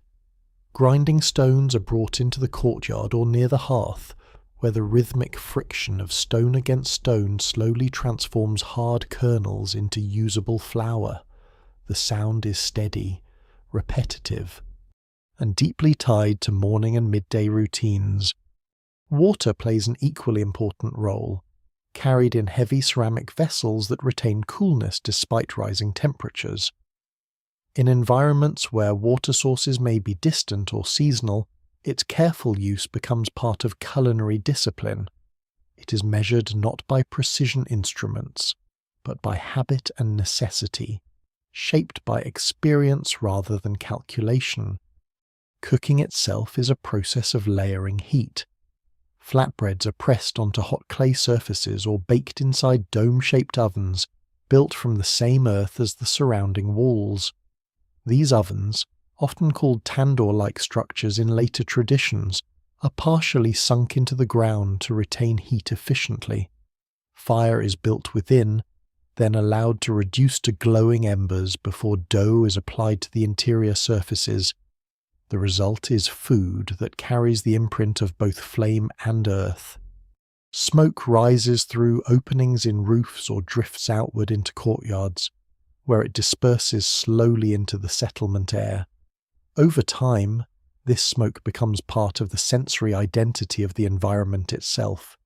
Grinding stones are brought into the courtyard or near the hearth, where the rhythmic friction of stone against stone slowly transforms hard kernels into usable flour. The sound is steady, repetitive, and deeply tied to morning and midday routines. Water plays an equally important role, carried in heavy ceramic vessels that retain coolness despite rising temperatures. In environments where water sources may be distant or seasonal, its careful use becomes part of culinary discipline. It is measured not by precision instruments, but by habit and necessity, shaped by experience rather than calculation. Cooking itself is a process of layering heat. Flatbreads are pressed onto hot clay surfaces or baked inside dome-shaped ovens built from the same earth as the surrounding walls. These ovens, often called tandoor-like structures in later traditions, are partially sunk into the ground to retain heat efficiently. Fire is built within, then allowed to reduce to glowing embers before dough is applied to the interior surfaces. The result is food that carries the imprint of both flame and earth. Smoke rises through openings in roofs or drifts outward into courtyards, where it disperses slowly into the settlement air. Over time, this smoke becomes part of the sensory identity of the environment itself.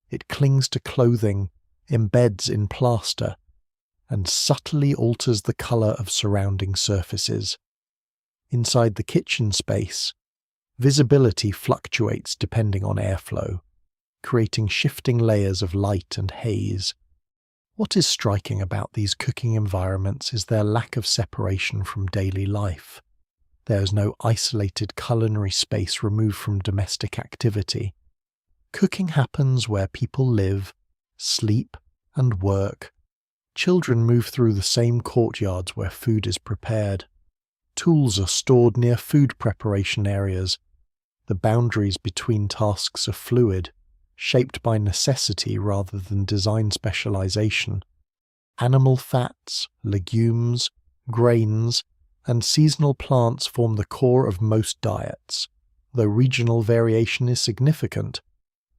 It clings to clothing, embeds in plaster, and subtly alters the colour of surrounding surfaces. Inside the kitchen space, visibility fluctuates depending on airflow, creating shifting layers of light and haze. What is striking about these cooking environments is their lack of separation from daily life. There is no isolated culinary space removed from domestic activity. Cooking happens where people live, sleep, and work. Children move through the same courtyards where food is prepared. Tools are stored near food preparation areas. The boundaries between tasks are fluid, shaped by necessity rather than design specialization. Animal fats, legumes, grains, and seasonal plants form the core of most diets, though regional variation is significant.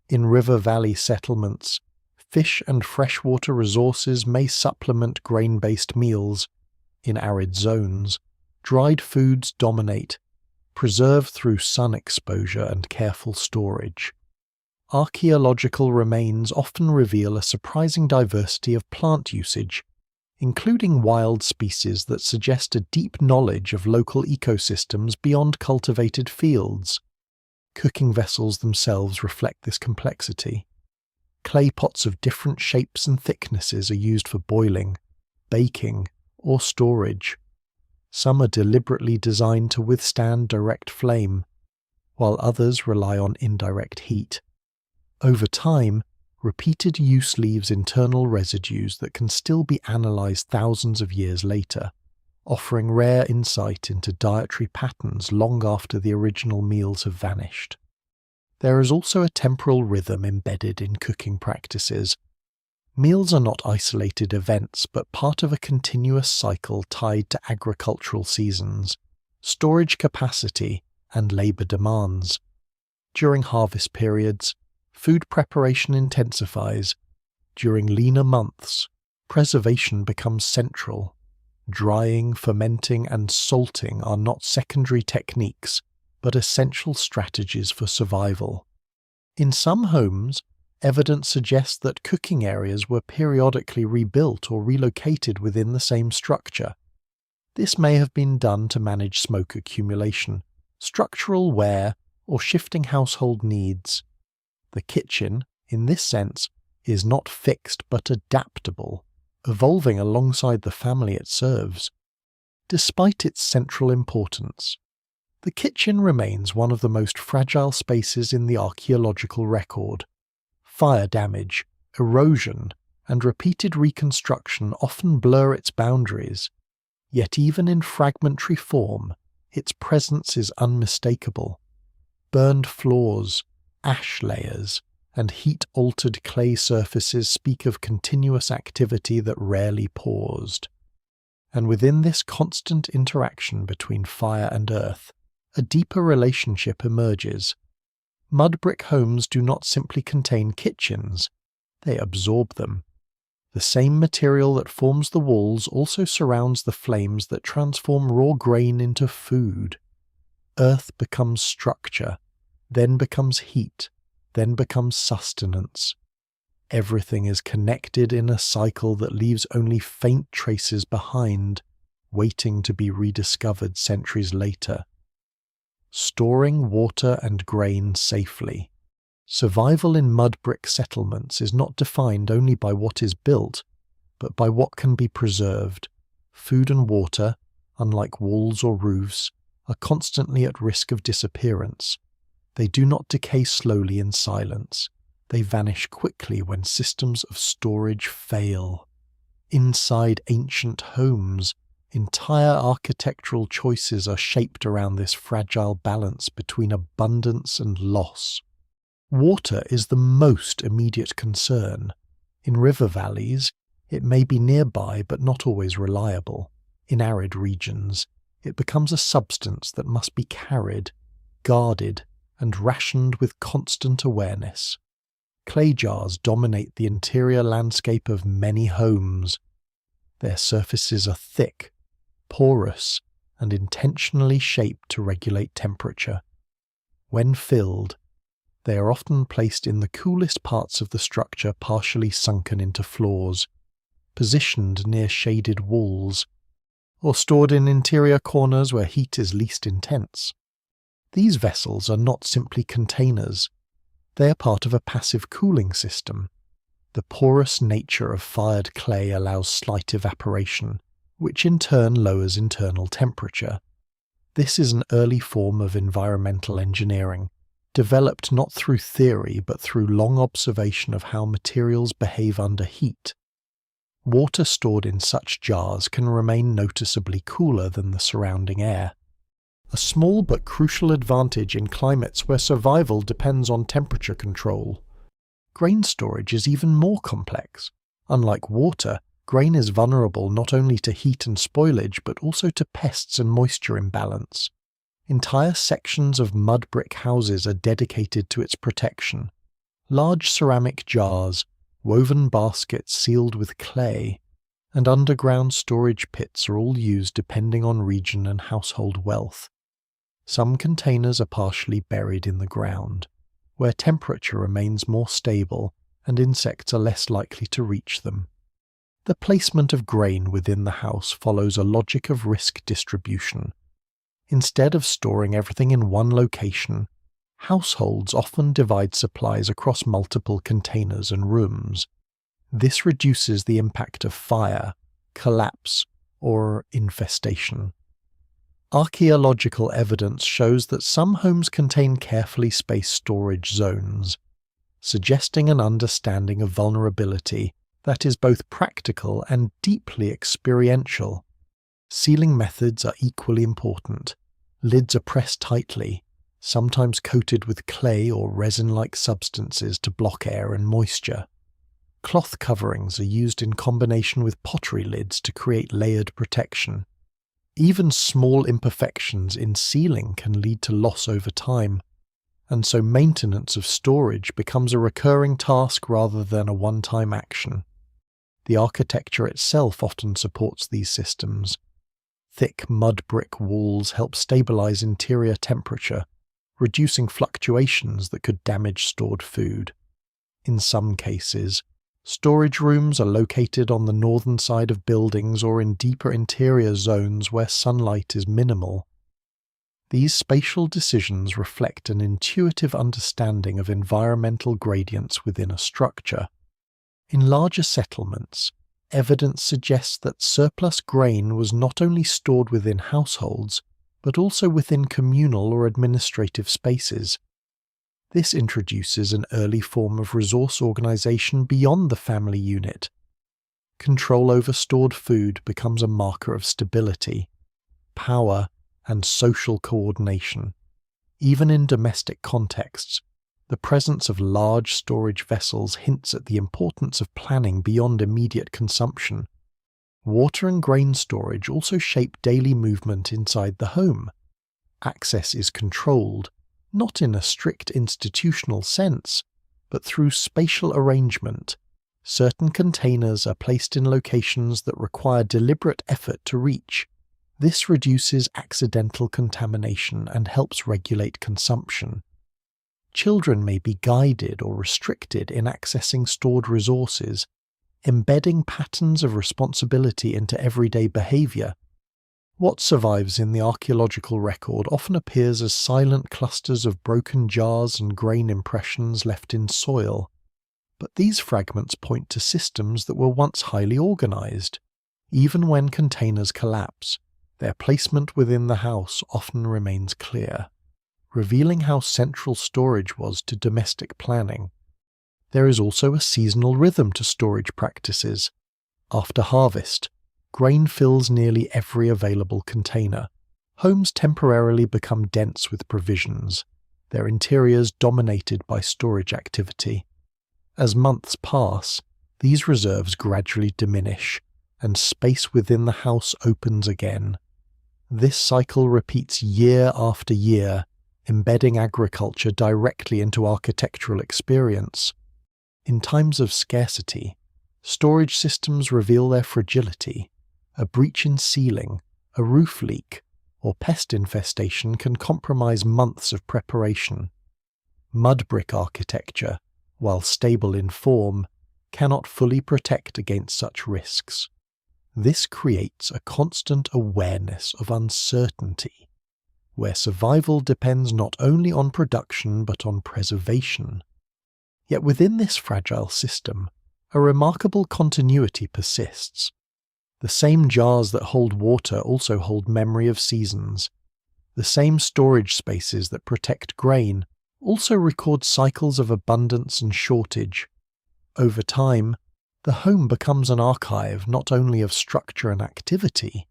In river-valley settlements, fish and freshwater resources may supplement grain-based meals. In arid zones, dried foods dominate, preserved through sun exposure and careful storage. Archaeological remains often reveal a surprising diversity of plant usage, including wild species that suggest a deep knowledge of local ecosystems beyond cultivated fields. Cooking vessels themselves reflect this complexity. Clay pots of different shapes and thicknesses are used for boiling, baking, or storage. Some are deliberately designed to withstand direct flame, while others rely on indirect heat. Over time, repeated use leaves internal residues that can still be analysed thousands of years later, offering rare insight into dietary patterns long after the original meals have vanished. There is also a temporal rhythm embedded in cooking practices. Meals are not isolated events, but part of a continuous cycle tied to agricultural seasons, storage capacity, and labour demands. During harvest periods, food preparation intensifies. During leaner months, preservation becomes central. Drying, fermenting, and salting are not secondary techniques, but essential strategies for survival. In some homes, evidence suggests that cooking areas were periodically rebuilt or relocated within the same structure. This may have been done to manage smoke accumulation, structural wear, or shifting household needs. The kitchen, in this sense, is not fixed but adaptable, evolving alongside the family it serves. Despite its central importance, the kitchen remains one of the most fragile spaces in the archaeological record. Fire damage, erosion, and repeated reconstruction often blur its boundaries, yet even in fragmentary form, its presence is unmistakable. Burned floors, ash layers, and heat-altered clay surfaces speak of continuous activity that rarely paused. And within this constant interaction between fire and earth, a deeper relationship emerges. Mud brick homes do not simply contain kitchens, they absorb them. The same material that forms the walls also surrounds the flames that transform raw grain into food. Earth becomes structure, then becomes heat, then becomes sustenance. Everything is connected in a cycle that leaves only faint traces behind, waiting to be rediscovered centuries later. Storing water and grain safely. Survival in mud brick settlements is not defined only by what is built, but by what can be preserved. Food and water, unlike walls or roofs, are constantly at risk of disappearance. They do not decay slowly in silence. They vanish quickly when systems of storage fail. Inside ancient homes, entire architectural choices are shaped around this fragile balance between abundance and loss. Water is the most immediate concern. In river valleys, it may be nearby but not always reliable. In arid regions, it becomes a substance that must be carried, guarded, and rationed with constant awareness. Clay jars dominate the interior landscape of many homes. Their surfaces are thick, porous, and intentionally shaped to regulate temperature. When filled, they are often placed in the coolest parts of the structure, partially sunken into floors, positioned near shaded walls, or stored in interior corners where heat is least intense. These vessels are not simply containers. They are part of a passive cooling system. The porous nature of fired clay allows slight evaporation, which in turn lowers internal temperature. This is an early form of environmental engineering, developed not through theory but through long observation of how materials behave under heat. Water stored in such jars can remain noticeably cooler than the surrounding air. A small but crucial advantage in climates where survival depends on temperature control. Grain storage is even more complex. Unlike water, grain is vulnerable not only to heat and spoilage but also to pests and moisture imbalance. Entire sections of mud brick houses are dedicated to its protection. Large ceramic jars, woven baskets sealed with clay, and underground storage pits are all used depending on region and household wealth. Some containers are partially buried in the ground, where temperature remains more stable and insects are less likely to reach them. The placement of grain within the house follows a logic of risk distribution. Instead of storing everything in one location, households often divide supplies across multiple containers and rooms. This reduces the impact of fire, collapse, or infestation. Archaeological evidence shows that some homes contain carefully spaced storage zones, suggesting an understanding of vulnerability that is both practical and deeply experiential. Sealing methods are equally important. Lids are pressed tightly, sometimes coated with clay or resin-like substances to block air and moisture. Cloth coverings are used in combination with pottery lids to create layered protection. Even small imperfections in sealing can lead to loss over time, and so maintenance of storage becomes a recurring task rather than a one-time action. The architecture itself often supports these systems. Thick mud brick walls help stabilize interior temperature, reducing fluctuations that could damage stored food. In some cases, storage rooms are located on the northern side of buildings or in deeper interior zones where sunlight is minimal. These spatial decisions reflect an intuitive understanding of environmental gradients within a structure. In larger settlements, evidence suggests that surplus grain was not only stored within households, but also within communal or administrative spaces. This introduces an early form of resource organization beyond the family unit. Control over stored food becomes a marker of stability, power, and social coordination. Even in domestic contexts, the presence of large storage vessels hints at the importance of planning beyond immediate consumption. Water and grain storage also shape daily movement inside the home. Access is controlled, not in a strict institutional sense, but through spatial arrangement. Certain containers are placed in locations that require deliberate effort to reach. This reduces accidental contamination and helps regulate consumption. Children may be guided or restricted in accessing stored resources, embedding patterns of responsibility into everyday behavior. What survives in the archaeological record often appears as silent clusters of broken jars and grain impressions left in soil. But these fragments point to systems that were once highly organized. Even when containers collapse, their placement within the house often remains clear, revealing how central storage was to domestic planning. There is also a seasonal rhythm to storage practices. After harvest, grain fills nearly every available container. Homes temporarily become dense with provisions, their interiors dominated by storage activity. As months pass, these reserves gradually diminish, and space within the house opens again. This cycle repeats year after year, embedding agriculture directly into architectural experience. In times of scarcity, storage systems reveal their fragility. A breach in ceiling, a roof leak, or pest infestation can compromise months of preparation. Mud brick architecture, while stable in form, cannot fully protect against such risks. This creates a constant awareness of uncertainty, where survival depends not only on production but on preservation. Yet within this fragile system, a remarkable continuity persists. The same jars that hold water also hold memory of seasons. The same storage spaces that protect grain also record cycles of abundance and shortage. Over time, the home becomes an archive not only of structure and activity,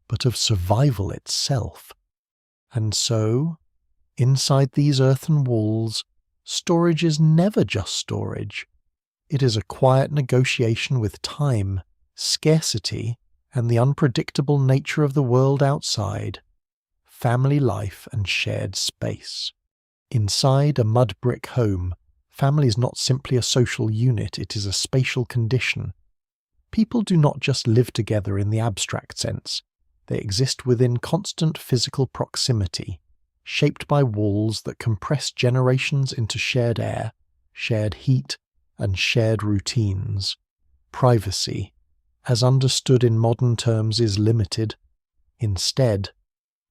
but of survival itself. And so, inside these earthen walls, storage is never just storage. It is a quiet negotiation with time, scarcity, and the unpredictable nature of the world outside, family life and shared space. Inside a mud brick home, family is not simply a social unit, it is a spatial condition. People do not just live together in the abstract sense, they exist within constant physical proximity, shaped by walls that compress generations into shared air, shared heat, and shared routines. Privacy, as understood in modern terms, is limited. Instead,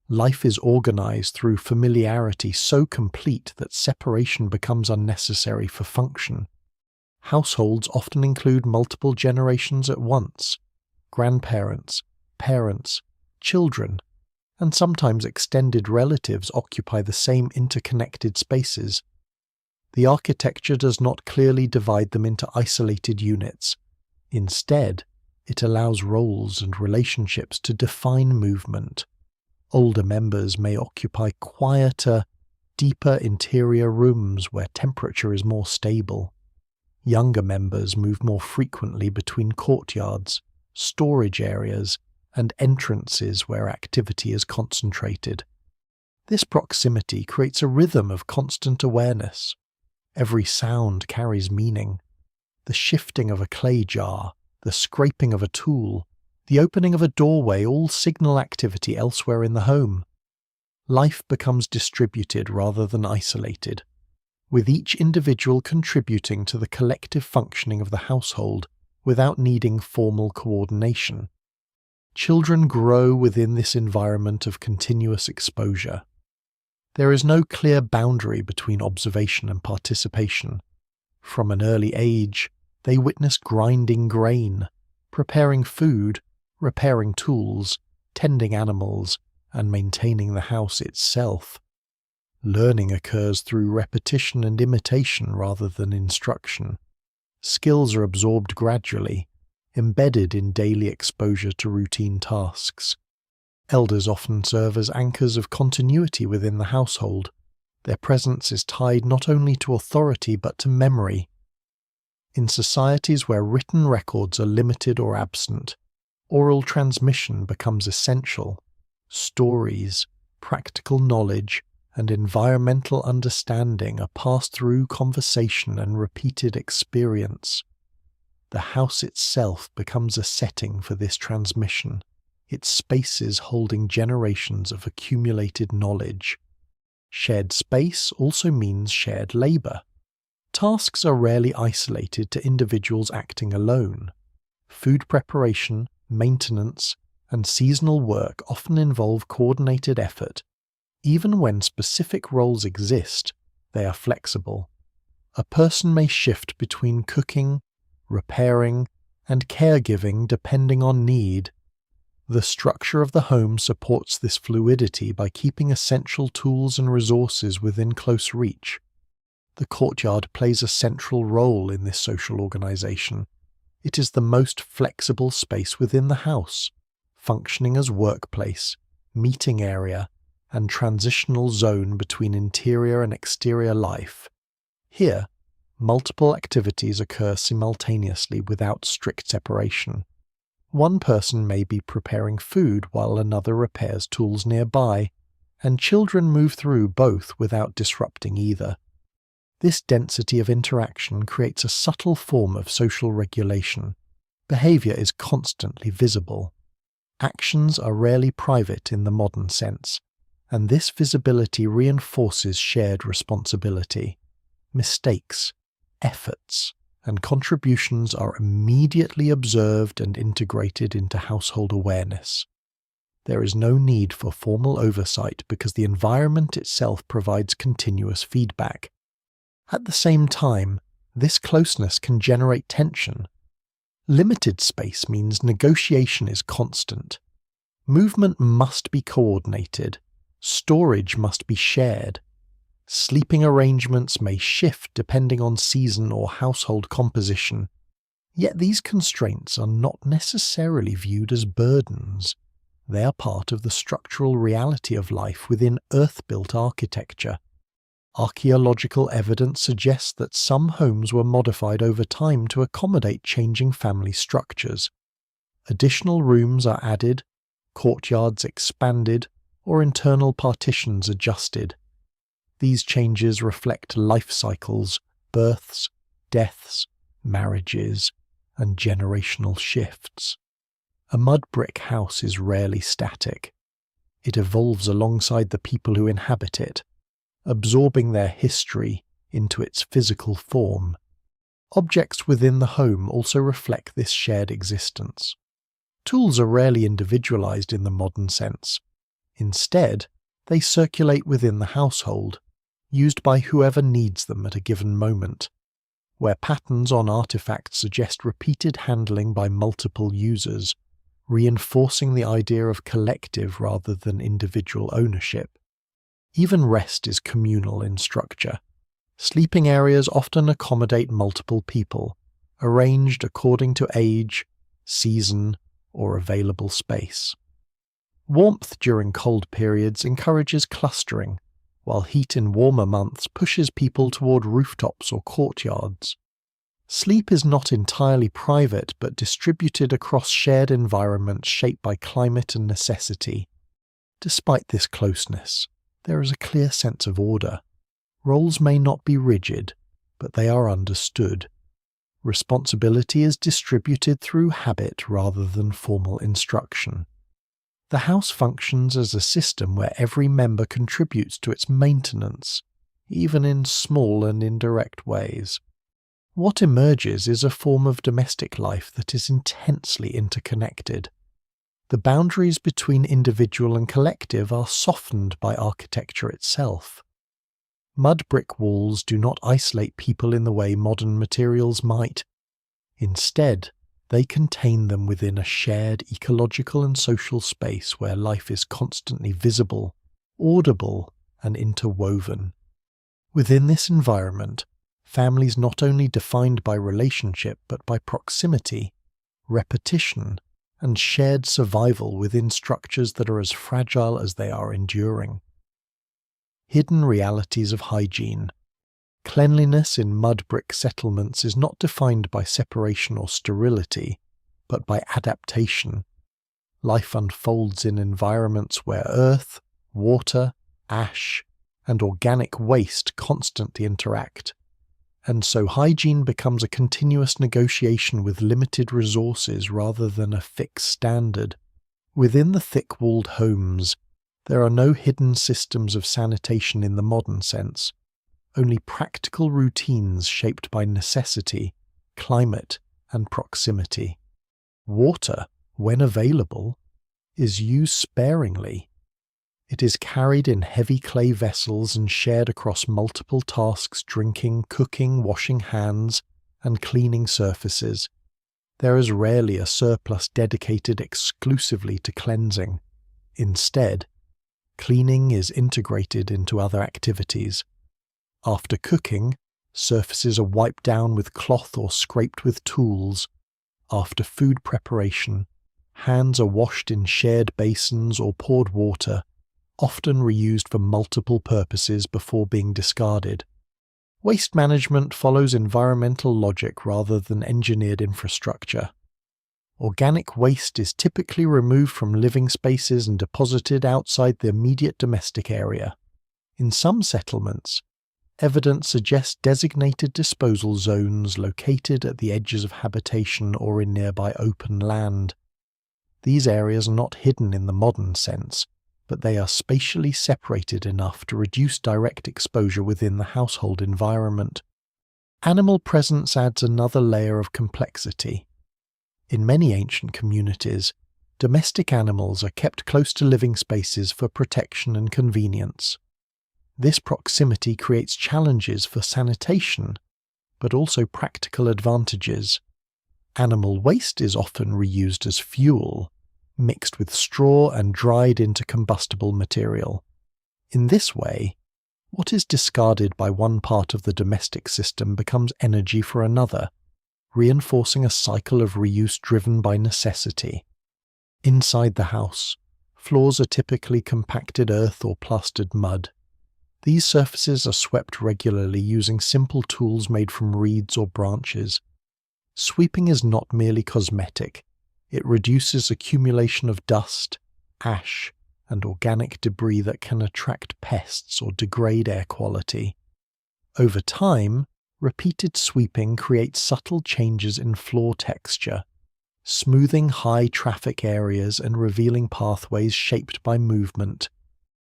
life is organized through familiarity so complete that separation becomes unnecessary for function. Households often include multiple generations at once: grandparents, parents, children, and sometimes extended relatives occupy the same interconnected spaces. The architecture does not clearly divide them into isolated units. Instead, it allows roles and relationships to define movement. Older members may occupy quieter, deeper interior rooms where temperature is more stable. Younger members move more frequently between courtyards, storage areas, and entrances where activity is concentrated. This proximity creates a rhythm of constant awareness. Every sound carries meaning. The shifting of a clay jar, the scraping of a tool, the opening of a doorway all signal activity elsewhere in the home. Life becomes distributed rather than isolated, with each individual contributing to the collective functioning of the household without needing formal coordination. Children grow within this environment of continuous exposure. There is no clear boundary between observation and participation. From an early age, they witness grinding grain, preparing food, repairing tools, tending animals, and maintaining the house itself. Learning occurs through repetition and imitation rather than instruction. Skills are absorbed gradually, embedded in daily exposure to routine tasks. Elders often serve as anchors of continuity within the household. Their presence is tied not only to authority but to memory. In societies where written records are limited or absent, oral transmission becomes essential. Stories, practical knowledge, and environmental understanding are passed through conversation and repeated experience. The house itself becomes a setting for this transmission, its spaces holding generations of accumulated knowledge. Shared space also means shared labour. Tasks are rarely isolated to individuals acting alone. Food preparation, maintenance, and seasonal work often involve coordinated effort. Even when specific roles exist, they are flexible. A person may shift between cooking, repairing, and caregiving depending on need. The structure of the home supports this fluidity by keeping essential tools and resources within close reach. The courtyard plays a central role in this social organization. It is the most flexible space within the house, functioning as workplace, meeting area, and transitional zone between interior and exterior life. Here, multiple activities occur simultaneously without strict separation. One person may be preparing food while another repairs tools nearby, and children move through both without disrupting either. This density of interaction creates a subtle form of social regulation. Behavior is constantly visible. Actions are rarely private in the modern sense, and this visibility reinforces shared responsibility. Mistakes, efforts, and contributions are immediately observed and integrated into household awareness. There is no need for formal oversight because the environment itself provides continuous feedback. At the same time, this closeness can generate tension. Limited space means negotiation is constant. Movement must be coordinated. Storage must be shared. Sleeping arrangements may shift depending on season or household composition. Yet these constraints are not necessarily viewed as burdens. They are part of the structural reality of life within earth-built architecture. Archaeological evidence suggests that some homes were modified over time to accommodate changing family structures. Additional rooms are added, courtyards expanded, or internal partitions adjusted. These changes reflect life cycles, births, deaths, marriages, and generational shifts. A mud brick house is rarely static. It evolves alongside the people who inhabit it, absorbing their history into its physical form. Objects within the home also reflect this shared existence. Tools are rarely individualized in the modern sense. Instead, they circulate within the household, used by whoever needs them at a given moment, where patterns on artifacts suggest repeated handling by multiple users, reinforcing the idea of collective rather than individual ownership. Even rest is communal in structure. Sleeping areas often accommodate multiple people, arranged according to age, season, or available space. Warmth during cold periods encourages clustering, while heat in warmer months pushes people toward rooftops or courtyards. Sleep is not entirely private but distributed across shared environments shaped by climate and necessity. Despite this closeness, there is a clear sense of order. Roles may not be rigid, but they are understood. Responsibility is distributed through habit rather than formal instruction. The house functions as a system where every member contributes to its maintenance, even in small and indirect ways. What emerges is a form of domestic life that is intensely interconnected. The boundaries between individual and collective are softened by architecture itself. Mud brick walls do not isolate people in the way modern materials might. Instead, they contain them within a shared ecological and social space where life is constantly visible, audible, and interwoven. Within this environment, families not only defined by relationship but by proximity, repetition, and shared survival within structures that are as fragile as they are enduring. Hidden realities of hygiene. Cleanliness in mud brick settlements is not defined by separation or sterility, but by adaptation. Life unfolds in environments where earth, water, ash, and organic waste constantly interact, and so hygiene becomes a continuous negotiation with limited resources rather than a fixed standard. Within the thick-walled homes, there are no hidden systems of sanitation in the modern sense, only practical routines shaped by necessity, climate, and proximity. Water, when available, is used sparingly. It is carried in heavy clay vessels and shared across multiple tasks: drinking, cooking, washing hands, and cleaning surfaces. There is rarely a surplus dedicated exclusively to cleansing. Instead, cleaning is integrated into other activities. After cooking, surfaces are wiped down with cloth or scraped with tools. After food preparation, hands are washed in shared basins or poured water, often reused for multiple purposes before being discarded. Waste management follows environmental logic rather than engineered infrastructure. Organic waste is typically removed from living spaces and deposited outside the immediate domestic area. In some settlements, evidence suggests designated disposal zones located at the edges of habitation or in nearby open land. These areas are not hidden in the modern sense, but they are spatially separated enough to reduce direct exposure within the household environment. Animal presence adds another layer of complexity. In many ancient communities, domestic animals are kept close to living spaces for protection and convenience. This proximity creates challenges for sanitation, but also practical advantages. Animal waste is often reused as fuel, mixed with straw and dried into combustible material. In this way, what is discarded by one part of the domestic system becomes energy for another, reinforcing a cycle of reuse driven by necessity. Inside the house, floors are typically compacted earth or plastered mud. These surfaces are swept regularly using simple tools made from reeds or branches. Sweeping is not merely cosmetic. It reduces accumulation of dust, ash, and organic debris that can attract pests or degrade air quality. Over time, repeated sweeping creates subtle changes in floor texture, smoothing high traffic areas and revealing pathways shaped by movement.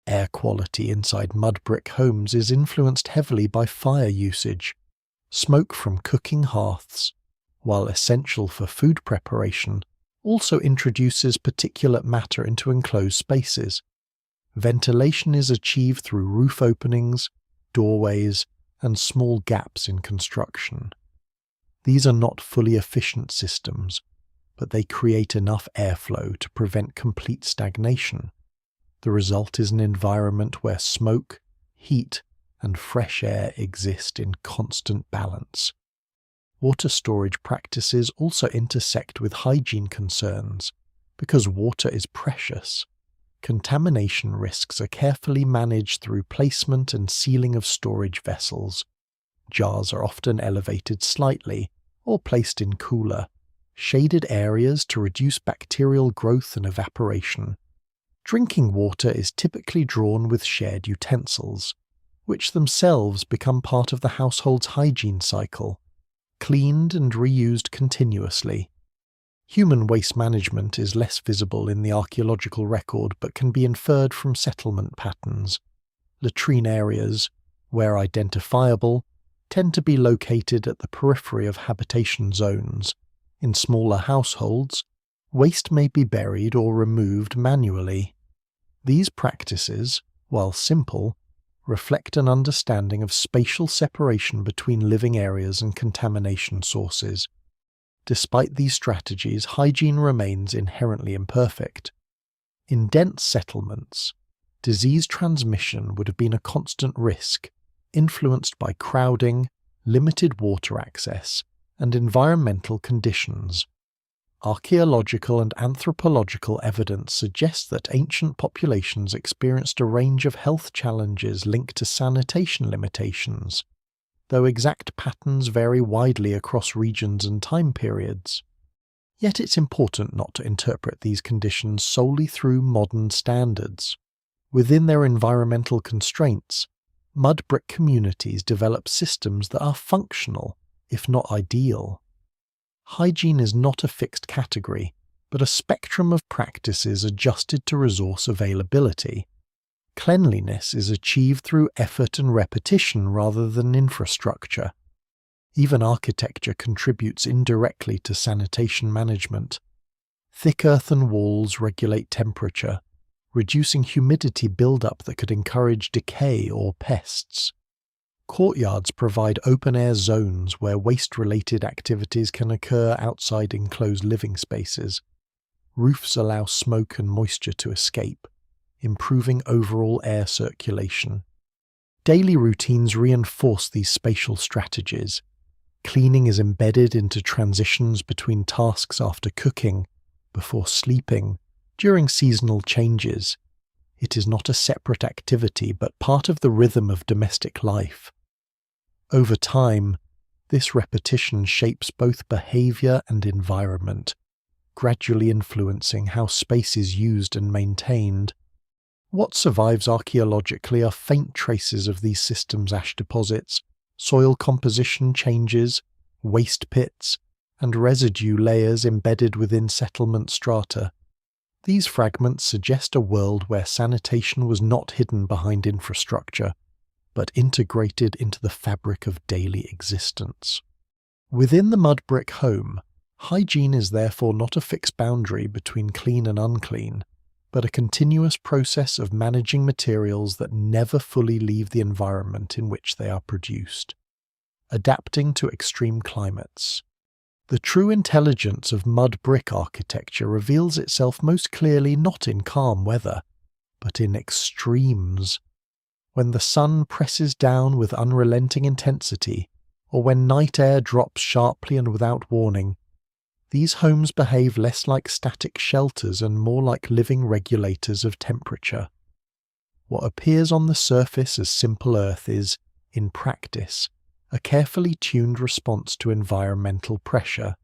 Air quality inside mud brick homes is influenced heavily by fire usage. Smoke from cooking hearths, while essential for food preparation, also introduces particulate matter into enclosed spaces. Ventilation is achieved through roof openings, doorways, and small gaps in construction. These are not fully efficient systems, but they create enough airflow to prevent complete stagnation. The result is an environment where smoke, heat, and fresh air exist in constant balance. Water storage practices also intersect with hygiene concerns. Because water is precious, contamination risks are carefully managed through placement and sealing of storage vessels. Jars are often elevated slightly or placed in cooler, shaded areas to reduce bacterial growth and evaporation. Drinking water is typically drawn with shared utensils, which themselves become part of the household's hygiene cycle, cleaned and reused continuously. Human waste management is less visible in the archaeological record but can be inferred from settlement patterns. Latrine areas, where identifiable, tend to be located at the periphery of habitation zones. In smaller households, waste may be buried or removed manually. These practices, while simple, reflect an understanding of spatial separation between living areas and contamination sources. Despite these strategies, hygiene remains inherently imperfect. In dense settlements, disease transmission would have been a constant risk, influenced by crowding, limited water access, and environmental conditions. Archaeological and anthropological evidence suggests that ancient populations experienced a range of health challenges linked to sanitation limitations, though exact patterns vary widely across regions and time periods. Yet it's important not to interpret these conditions solely through modern standards. Within their environmental constraints, mud brick communities develop systems that are functional, if not ideal. Hygiene is not a fixed category, but a spectrum of practices adjusted to resource availability. Cleanliness is achieved through effort and repetition rather than infrastructure. Even architecture contributes indirectly to sanitation management. Thick earthen walls regulate temperature, reducing humidity buildup that could encourage decay or pests. Courtyards provide open-air zones where waste-related activities can occur outside enclosed living spaces. Roofs allow smoke and moisture to escape, improving overall air circulation. Daily routines reinforce these spatial strategies. Cleaning is embedded into transitions between tasks after cooking, before sleeping, during seasonal changes. It is not a separate activity but part of the rhythm of domestic life. Over time, this repetition shapes both behavior and environment, gradually influencing how space is used and maintained. What survives archaeologically are faint traces of these systems: ash deposits, soil composition changes, waste pits, and residue layers embedded within settlement strata. These fragments suggest a world where sanitation was not hidden behind infrastructure, but integrated into the fabric of daily existence. Within the mud brick home, hygiene is therefore not a fixed boundary between clean and unclean, but a continuous process of managing materials that never fully leave the environment in which they are produced. Adapting to extreme climates. The true intelligence of mud brick architecture reveals itself most clearly not in calm weather, but in extremes. When the sun presses down with unrelenting intensity, or when night air drops sharply and without warning, these homes behave less like static shelters and more like living regulators of temperature. What appears on the surface as simple earth is, in practice, a carefully tuned response to environmental pressure.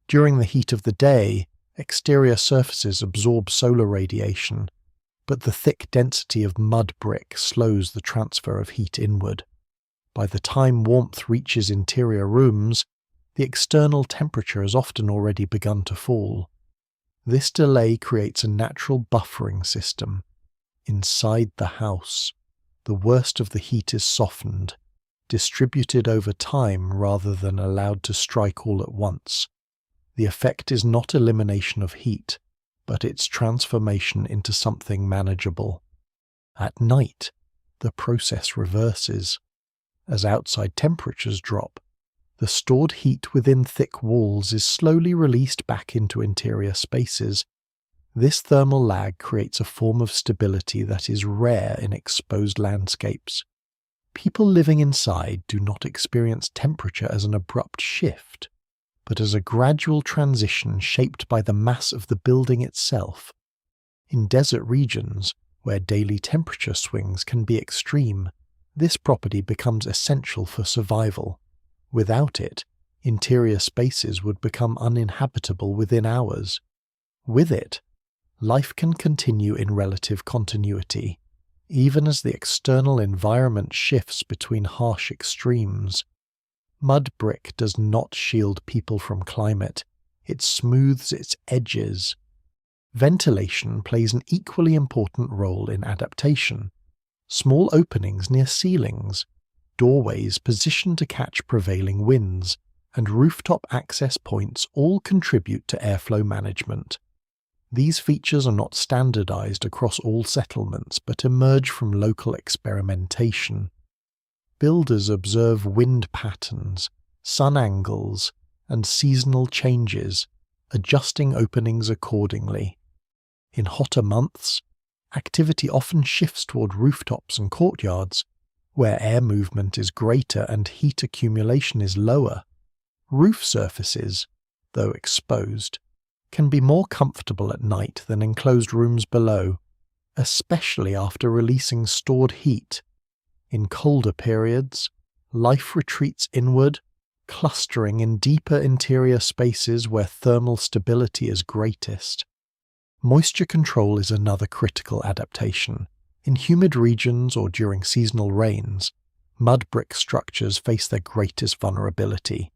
During the heat of the day, exterior surfaces absorb solar radiation, but the thick density of mud brick slows the transfer of heat inward. By the time warmth reaches interior rooms, the external temperature has often already begun to fall. This delay creates a natural buffering system. Inside the house, the worst of the heat is softened, distributed over time rather than allowed to strike all at once. The effect is not elimination of heat, but its transformation into something manageable. At night, the process reverses. As outside temperatures drop, the stored heat within thick walls is slowly released back into interior spaces. This thermal lag creates a form of stability that is rare in exposed landscapes. People living inside do not experience temperature as an abrupt shift, but as a gradual transition shaped by the mass of the building itself. In desert regions, where daily temperature swings can be extreme, this property becomes essential for survival. Without it, interior spaces would become uninhabitable within hours. With it, life can continue in relative continuity, even as the external environment shifts between harsh extremes. Mud brick does not shield people from climate, it smooths its edges. Ventilation plays an equally important role in adaptation. Small openings near ceilings, doorways positioned to catch prevailing winds, and rooftop access points all contribute to airflow management. These features are not standardized across all settlements but emerge from local experimentation. Builders observe wind patterns, sun angles, and seasonal changes, adjusting openings accordingly. In hotter months, activity often shifts toward rooftops and courtyards, where air movement is greater and heat accumulation is lower. Roof surfaces, though exposed, can be more comfortable at night than enclosed rooms below, especially after releasing stored heat. In colder periods, life retreats inward, clustering in deeper interior spaces where thermal stability is greatest. Moisture control is another critical adaptation. In humid regions or during seasonal rains, mud brick structures face their greatest vulnerability.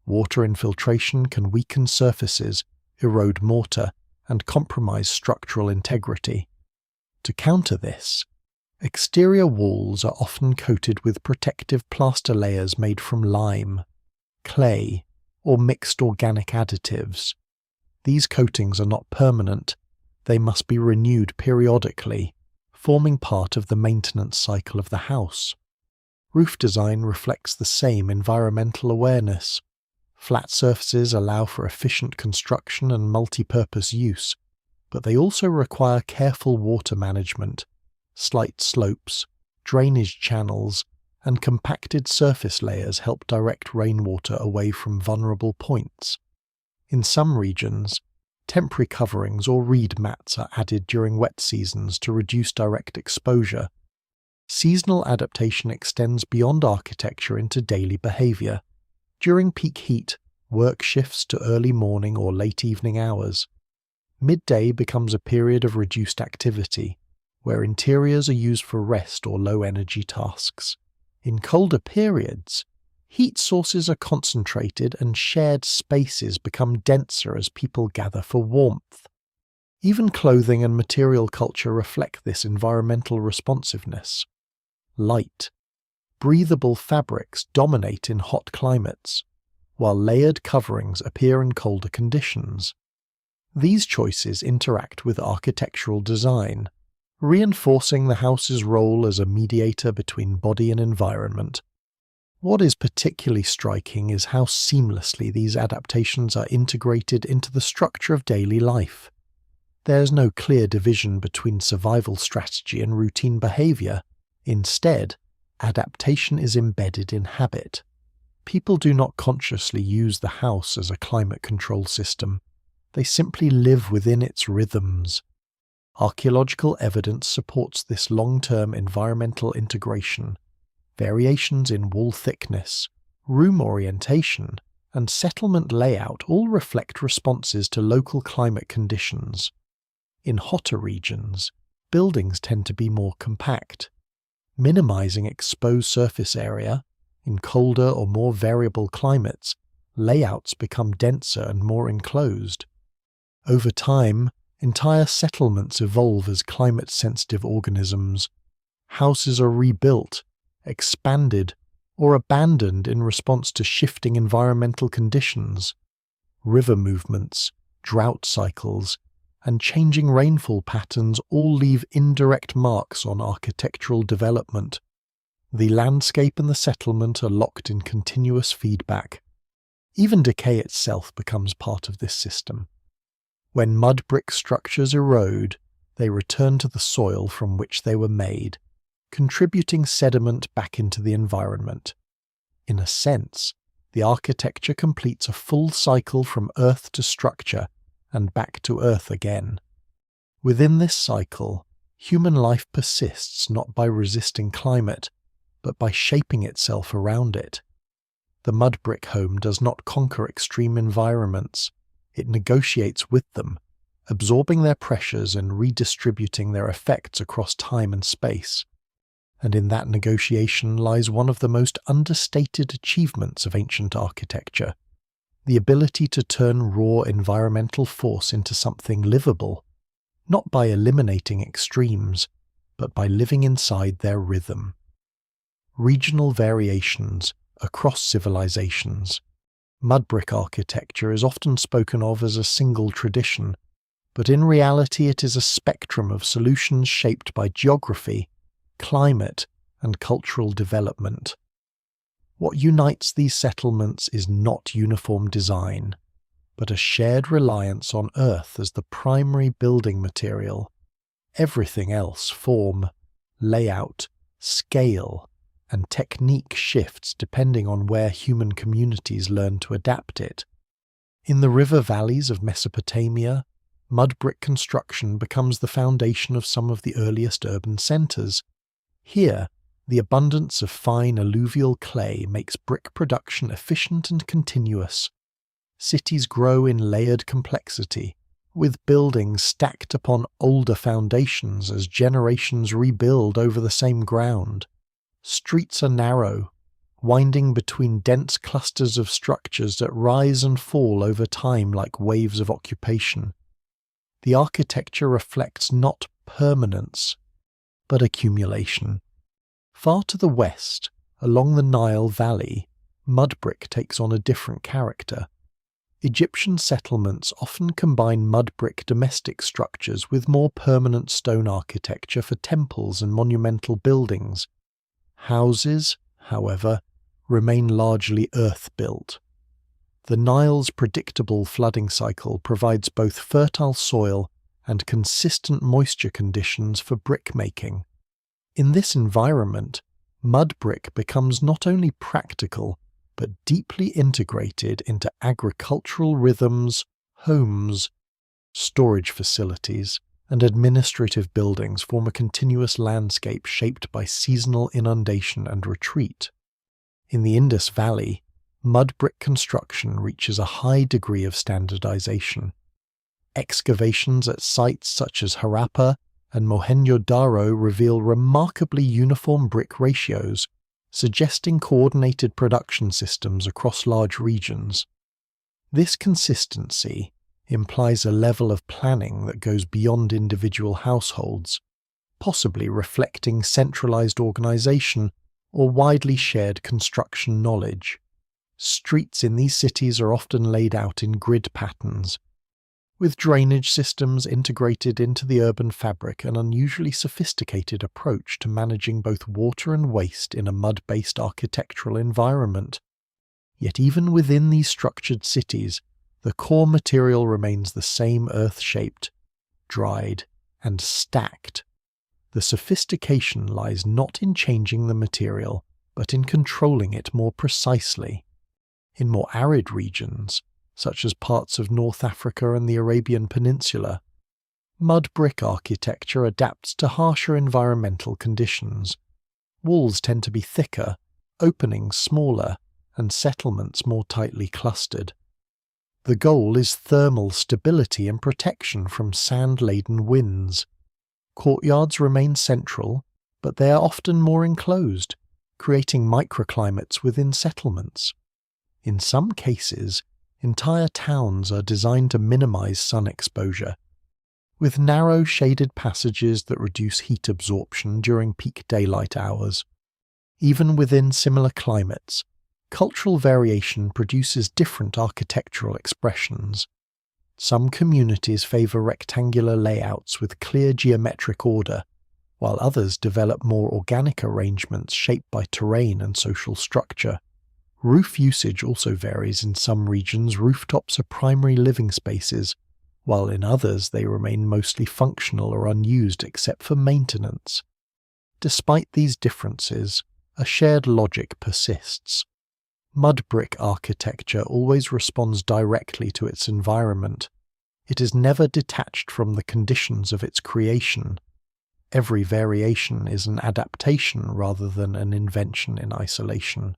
Water infiltration can weaken surfaces, erode mortar, and compromise structural integrity. To counter this, exterior walls are often coated with protective plaster layers made from lime, clay, or mixed organic additives. These coatings are not permanent, they must be renewed periodically, forming part of the maintenance cycle of the house. Roof design reflects the same environmental awareness. Flat surfaces allow for efficient construction and multi-purpose use, but they also require careful water management. Slight slopes, drainage channels, and compacted surface layers help direct rainwater away from vulnerable points. In some regions, temporary coverings or reed mats are added during wet seasons to reduce direct exposure. Seasonal adaptation extends beyond architecture into daily behavior. During peak heat, work shifts to early morning or late evening hours. Midday becomes a period of reduced activity, where interiors are used for rest or low-energy tasks. In colder periods, heat sources are concentrated and shared spaces become denser as people gather for warmth. Even clothing and material culture reflect this environmental responsiveness. Light, breathable fabrics dominate in hot climates, while layered coverings appear in colder conditions. These choices interact with architectural design, reinforcing the house's role as a mediator between body and environment. What is particularly striking is how seamlessly these adaptations are integrated into the structure of daily life. There is no clear division between survival strategy and routine behavior. Instead, adaptation is embedded in habit. People do not consciously use the house as a climate control system. They simply live within its rhythms. Archaeological evidence supports this long-term environmental integration. Variations in wall thickness, room orientation, and settlement layout all reflect responses to local climate conditions. In hotter regions, buildings tend to be more compact, minimizing exposed surface area. In colder or more variable climates, layouts become denser and more enclosed. Over time, entire settlements evolve as climate-sensitive organisms. Houses are rebuilt, expanded, or abandoned in response to shifting environmental conditions. River movements, drought cycles, and changing rainfall patterns all leave indirect marks on architectural development. The landscape and the settlement are locked in continuous feedback. Even decay itself becomes part of this system. When mud brick structures erode, they return to the soil from which they were made, contributing sediment back into the environment. In a sense, the architecture completes a full cycle from earth to structure and back to earth again. Within this cycle, human life persists not by resisting climate, but by shaping itself around it. The mud brick home does not conquer extreme environments, it negotiates with them, absorbing their pressures and redistributing their effects across time and space. And in that negotiation lies one of the most understated achievements of ancient architecture, the ability to turn raw environmental force into something livable, not by eliminating extremes, but by living inside their rhythm. Regional variations across civilizations. Mud brick architecture is often spoken of as a single tradition, but in reality it is a spectrum of solutions shaped by geography, climate, and cultural development. What unites these settlements is not uniform design, but a shared reliance on earth as the primary building material. Everything else, form, layout, scale, and technique shifts depending on where human communities learn to adapt it. In the river valleys of Mesopotamia, mud brick construction becomes the foundation of some of the earliest urban centers. Here, the abundance of fine alluvial clay makes brick production efficient and continuous. Cities grow in layered complexity, with buildings stacked upon older foundations as generations rebuild over the same ground. Streets are narrow, winding between dense clusters of structures that rise and fall over time like waves of occupation. The architecture reflects not permanence, but accumulation. Far to the west, along the Nile Valley, mud brick takes on a different character. Egyptian settlements often combine mud brick domestic structures with more permanent stone architecture for temples and monumental buildings. Houses, however, remain largely earth-built. The Nile's predictable flooding cycle provides both fertile soil and consistent moisture conditions for brick making. In this environment, mud brick becomes not only practical, but deeply integrated into agricultural rhythms, homes, storage facilities, and administrative buildings form a continuous landscape shaped by seasonal inundation and retreat. In the Indus Valley, mud brick construction reaches a high degree of standardization. Excavations at sites such as Harappa and Mohenjo-Daro reveal remarkably uniform brick ratios, suggesting coordinated production systems across large regions. This consistency implies a level of planning that goes beyond individual households, possibly reflecting centralized organization or widely shared construction knowledge. Streets in these cities are often laid out in grid patterns, with drainage systems integrated into the urban fabric, an unusually sophisticated approach to managing both water and waste in a mud-based architectural environment. Yet even within these structured cities, the core material remains the same earth-shaped, dried, and stacked. The sophistication lies not in changing the material, but in controlling it more precisely. In more arid regions, such as parts of North Africa and the Arabian Peninsula, mud brick architecture adapts to harsher environmental conditions. Walls tend to be thicker, openings smaller, and settlements more tightly clustered. The goal is thermal stability and protection from sand-laden winds. Courtyards remain central, but they are often more enclosed, creating microclimates within settlements. In some cases, entire towns are designed to minimize sun exposure, with narrow shaded passages that reduce heat absorption during peak daylight hours. Even within similar climates, Cultural variation produces different architectural expressions. Some communities favour rectangular layouts with clear geometric order, while others develop more organic arrangements shaped by terrain and social structure. Roof usage also varies. In some regions, rooftops are primary living spaces, while in others they remain mostly functional or unused except for maintenance. Despite these differences, a shared logic persists. Mud brick architecture always responds directly to its environment. It is never detached from the conditions of its creation. Every variation is an adaptation rather than an invention in isolation.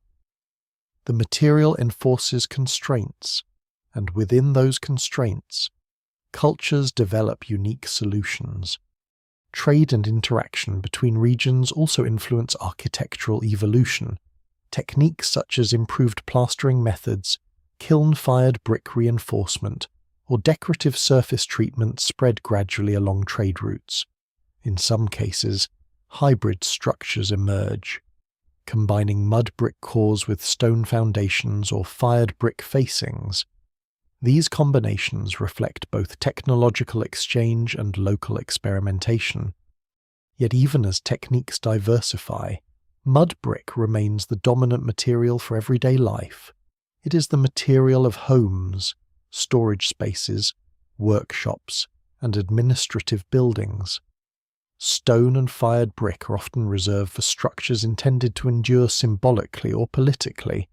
The material enforces constraints, and within those constraints, cultures develop unique solutions. Trade and interaction between regions also influence architectural evolution. Techniques such as improved plastering methods, kiln-fired brick reinforcement, or decorative surface treatment spread gradually along trade routes. In some cases, hybrid structures emerge, combining mud brick cores with stone foundations or fired brick facings. These combinations reflect both technological exchange and local experimentation. Yet even as techniques diversify, mud brick remains the dominant material for everyday life. It is the material of homes, storage spaces, workshops, and administrative buildings. Stone and fired brick are often reserved for structures intended to endure symbolically or politically,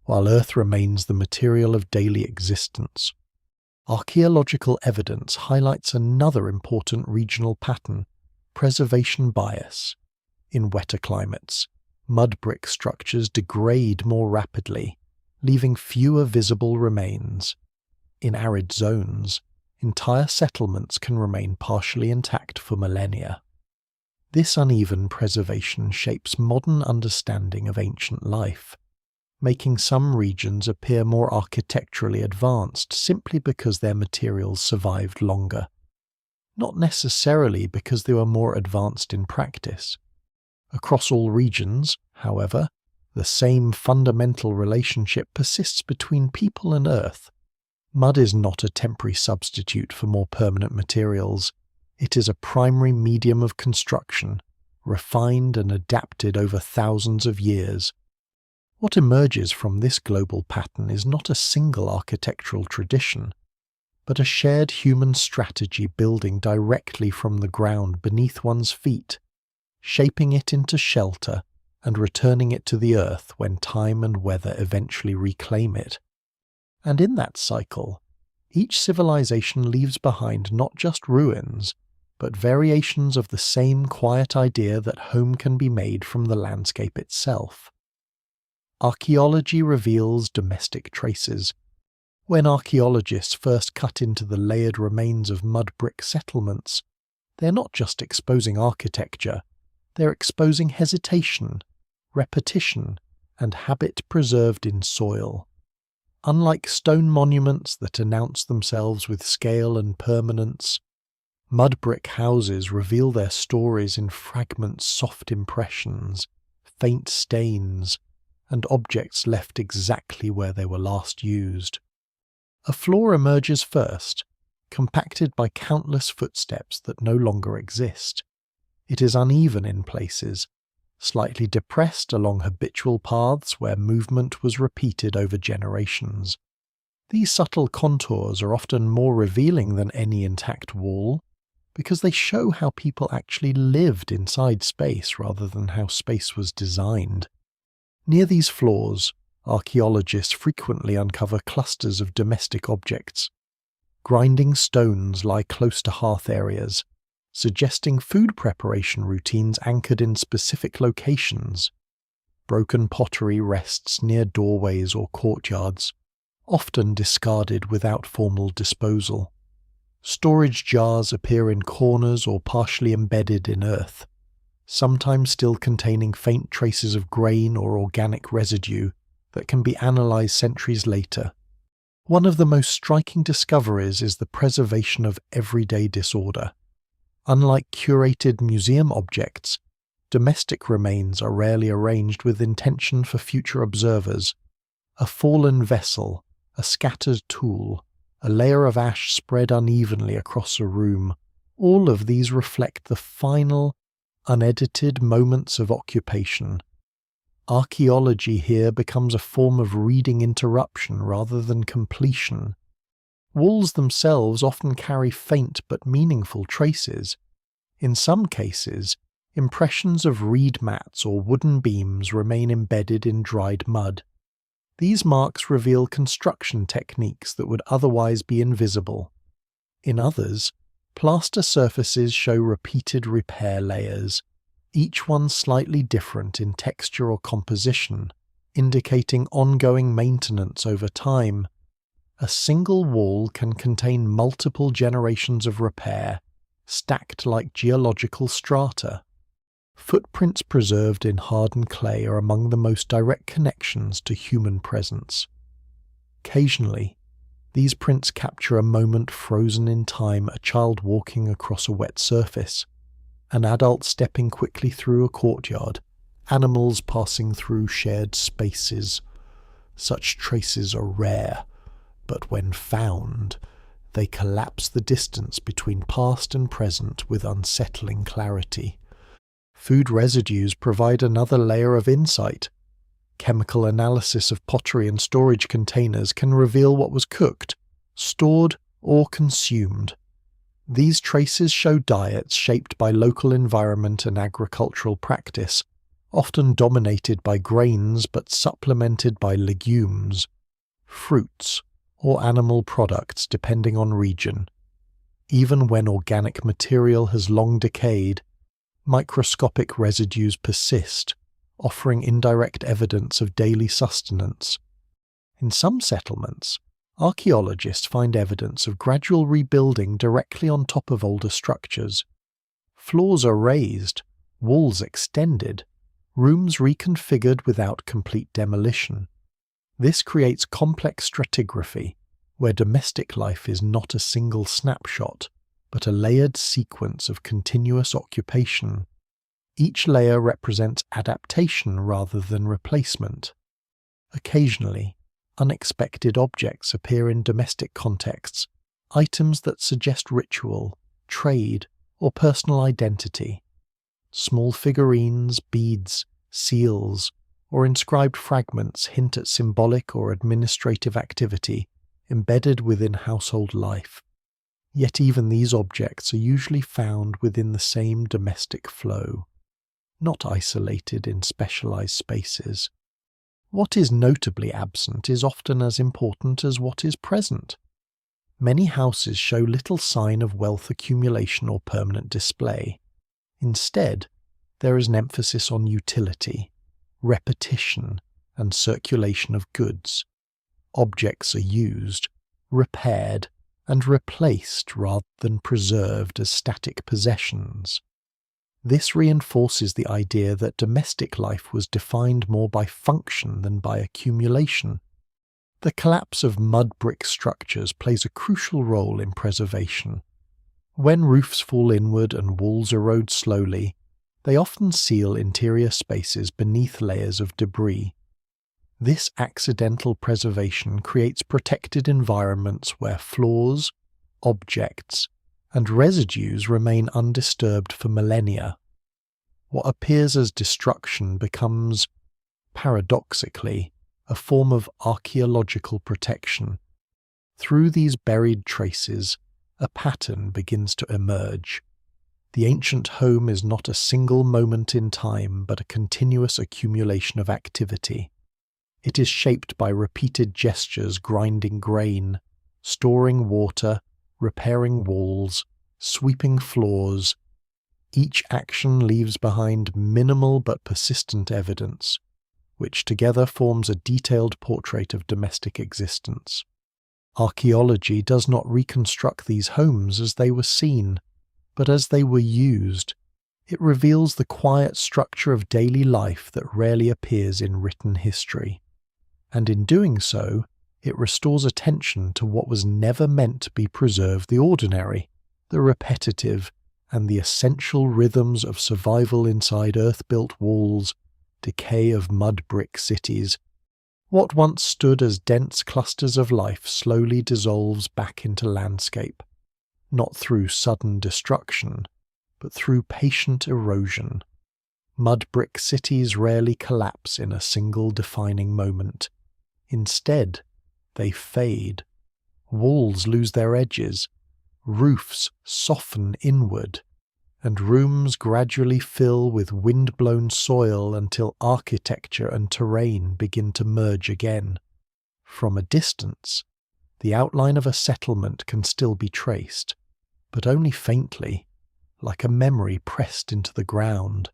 while earth remains the material of daily existence. Archaeological evidence highlights another important regional pattern: preservation bias. In wetter climates, mud brick structures degrade more rapidly, leaving fewer visible remains. In arid zones, entire settlements can remain partially intact for millennia. This uneven preservation shapes modern understanding of ancient life, making some regions appear more architecturally advanced simply because their materials survived longer, not necessarily because they were more advanced in practice. Across all regions, however, the same fundamental relationship persists between people and earth. Mud is not a temporary substitute for more permanent materials. It is a primary medium of construction, refined and adapted over thousands of years. What emerges from this global pattern is not a single architectural tradition, but a shared human strategy building directly from the ground beneath one's feet, shaping it into shelter and returning it to the earth when time and weather eventually reclaim it. And in that cycle, each civilization leaves behind not just ruins, but variations of the same quiet idea that home can be made from the landscape itself. Archaeology reveals domestic traces. When archaeologists first cut into the layered remains of mud brick settlements, they're not just exposing architecture, they're exposing hesitation, repetition, and habit preserved in soil. Unlike stone monuments that announce themselves with scale and permanence, mud brick houses reveal their stories in fragments, soft impressions, faint stains, and objects left exactly where they were last used. A floor emerges first, compacted by countless footsteps that no longer exist. It is uneven in places, slightly depressed along habitual paths where movement was repeated over generations. These subtle contours are often more revealing than any intact wall, because they show how people actually lived inside space rather than how space was designed. Near these floors, archaeologists frequently uncover clusters of domestic objects. Grinding stones lie close to hearth areas, suggesting food preparation routines anchored in specific locations. Broken pottery rests near doorways or courtyards, often discarded without formal disposal. Storage jars appear in corners or partially embedded in earth, sometimes still containing faint traces of grain or organic residue that can be analysed centuries later. One of the most striking discoveries is the preservation of everyday disorder. Unlike curated museum objects, domestic remains are rarely arranged with intention for future observers. A fallen vessel, a scattered tool, a layer of ash spread unevenly across a room, all of these reflect the final, unedited moments of occupation. Archaeology here becomes a form of reading interruption rather than completion. Walls themselves often carry faint but meaningful traces. In some cases, impressions of reed mats or wooden beams remain embedded in dried mud. These marks reveal construction techniques that would otherwise be invisible. In others, plaster surfaces show repeated repair layers, each one slightly different in texture or composition, indicating ongoing maintenance over time. A single wall can contain multiple generations of repair, stacked like geological strata. Footprints preserved in hardened clay are among the most direct connections to human presence. Occasionally, these prints capture a moment frozen in time, a child walking across a wet surface, an adult stepping quickly through a courtyard, animals passing through shared spaces. Such traces are rare, but when found, they collapse the distance between past and present with unsettling clarity. Food residues provide another layer of insight. Chemical analysis of pottery and storage containers can reveal what was cooked, stored, or consumed. These traces show diets shaped by local environment and agricultural practice, often dominated by grains but supplemented by legumes, fruits, or animal products depending on region. Even when organic material has long decayed, microscopic residues persist, offering indirect evidence of daily sustenance. In some settlements, archaeologists find evidence of gradual rebuilding directly on top of older structures. Floors are raised, walls extended, rooms reconfigured without complete demolition. This creates complex stratigraphy, where domestic life is not a single snapshot, but a layered sequence of continuous occupation. Each layer represents adaptation rather than replacement. Occasionally, unexpected objects appear in domestic contexts, items that suggest ritual, trade, or personal identity. Small figurines, beads, seals, or inscribed fragments hint at symbolic or administrative activity embedded within household life. Yet even these objects are usually found within the same domestic flow, not isolated in specialized spaces. What is notably absent is often as important as what is present. Many houses show little sign of wealth accumulation or permanent display. Instead, there is an emphasis on utility, repetition, and circulation of goods. Objects are used, repaired, and replaced rather than preserved as static possessions. This reinforces the idea that domestic life was defined more by function than by accumulation. The collapse of mud brick structures plays a crucial role in preservation. When roofs fall inward and walls erode slowly, they often seal interior spaces beneath layers of debris. This accidental preservation creates protected environments where floors, objects, and residues remain undisturbed for millennia. What appears as destruction becomes, paradoxically, a form of archaeological protection. Through these buried traces, a pattern begins to emerge. The ancient home is not a single moment in time, but a continuous accumulation of activity. It is shaped by repeated gestures: grinding grain, storing water, repairing walls, sweeping floors. Each action leaves behind minimal but persistent evidence, which together forms a detailed portrait of domestic existence. Archaeology does not reconstruct these homes as they were seen, but as they were used. It reveals the quiet structure of daily life that rarely appears in written history. And in doing so, it restores attention to what was never meant to be preserved: the ordinary, the repetitive, and the essential rhythms of survival inside earth-built walls, decay of mud brick cities, What once stood as dense clusters of life slowly dissolves back into landscape, not through sudden destruction, but through patient erosion. Mud brick cities rarely collapse in a single defining moment. Instead, they fade. Walls lose their edges, roofs soften inward, and rooms gradually fill with wind-blown soil until architecture and terrain begin to merge again. From a distance, the outline of a settlement can still be traced, but only faintly, like a memory pressed into the ground.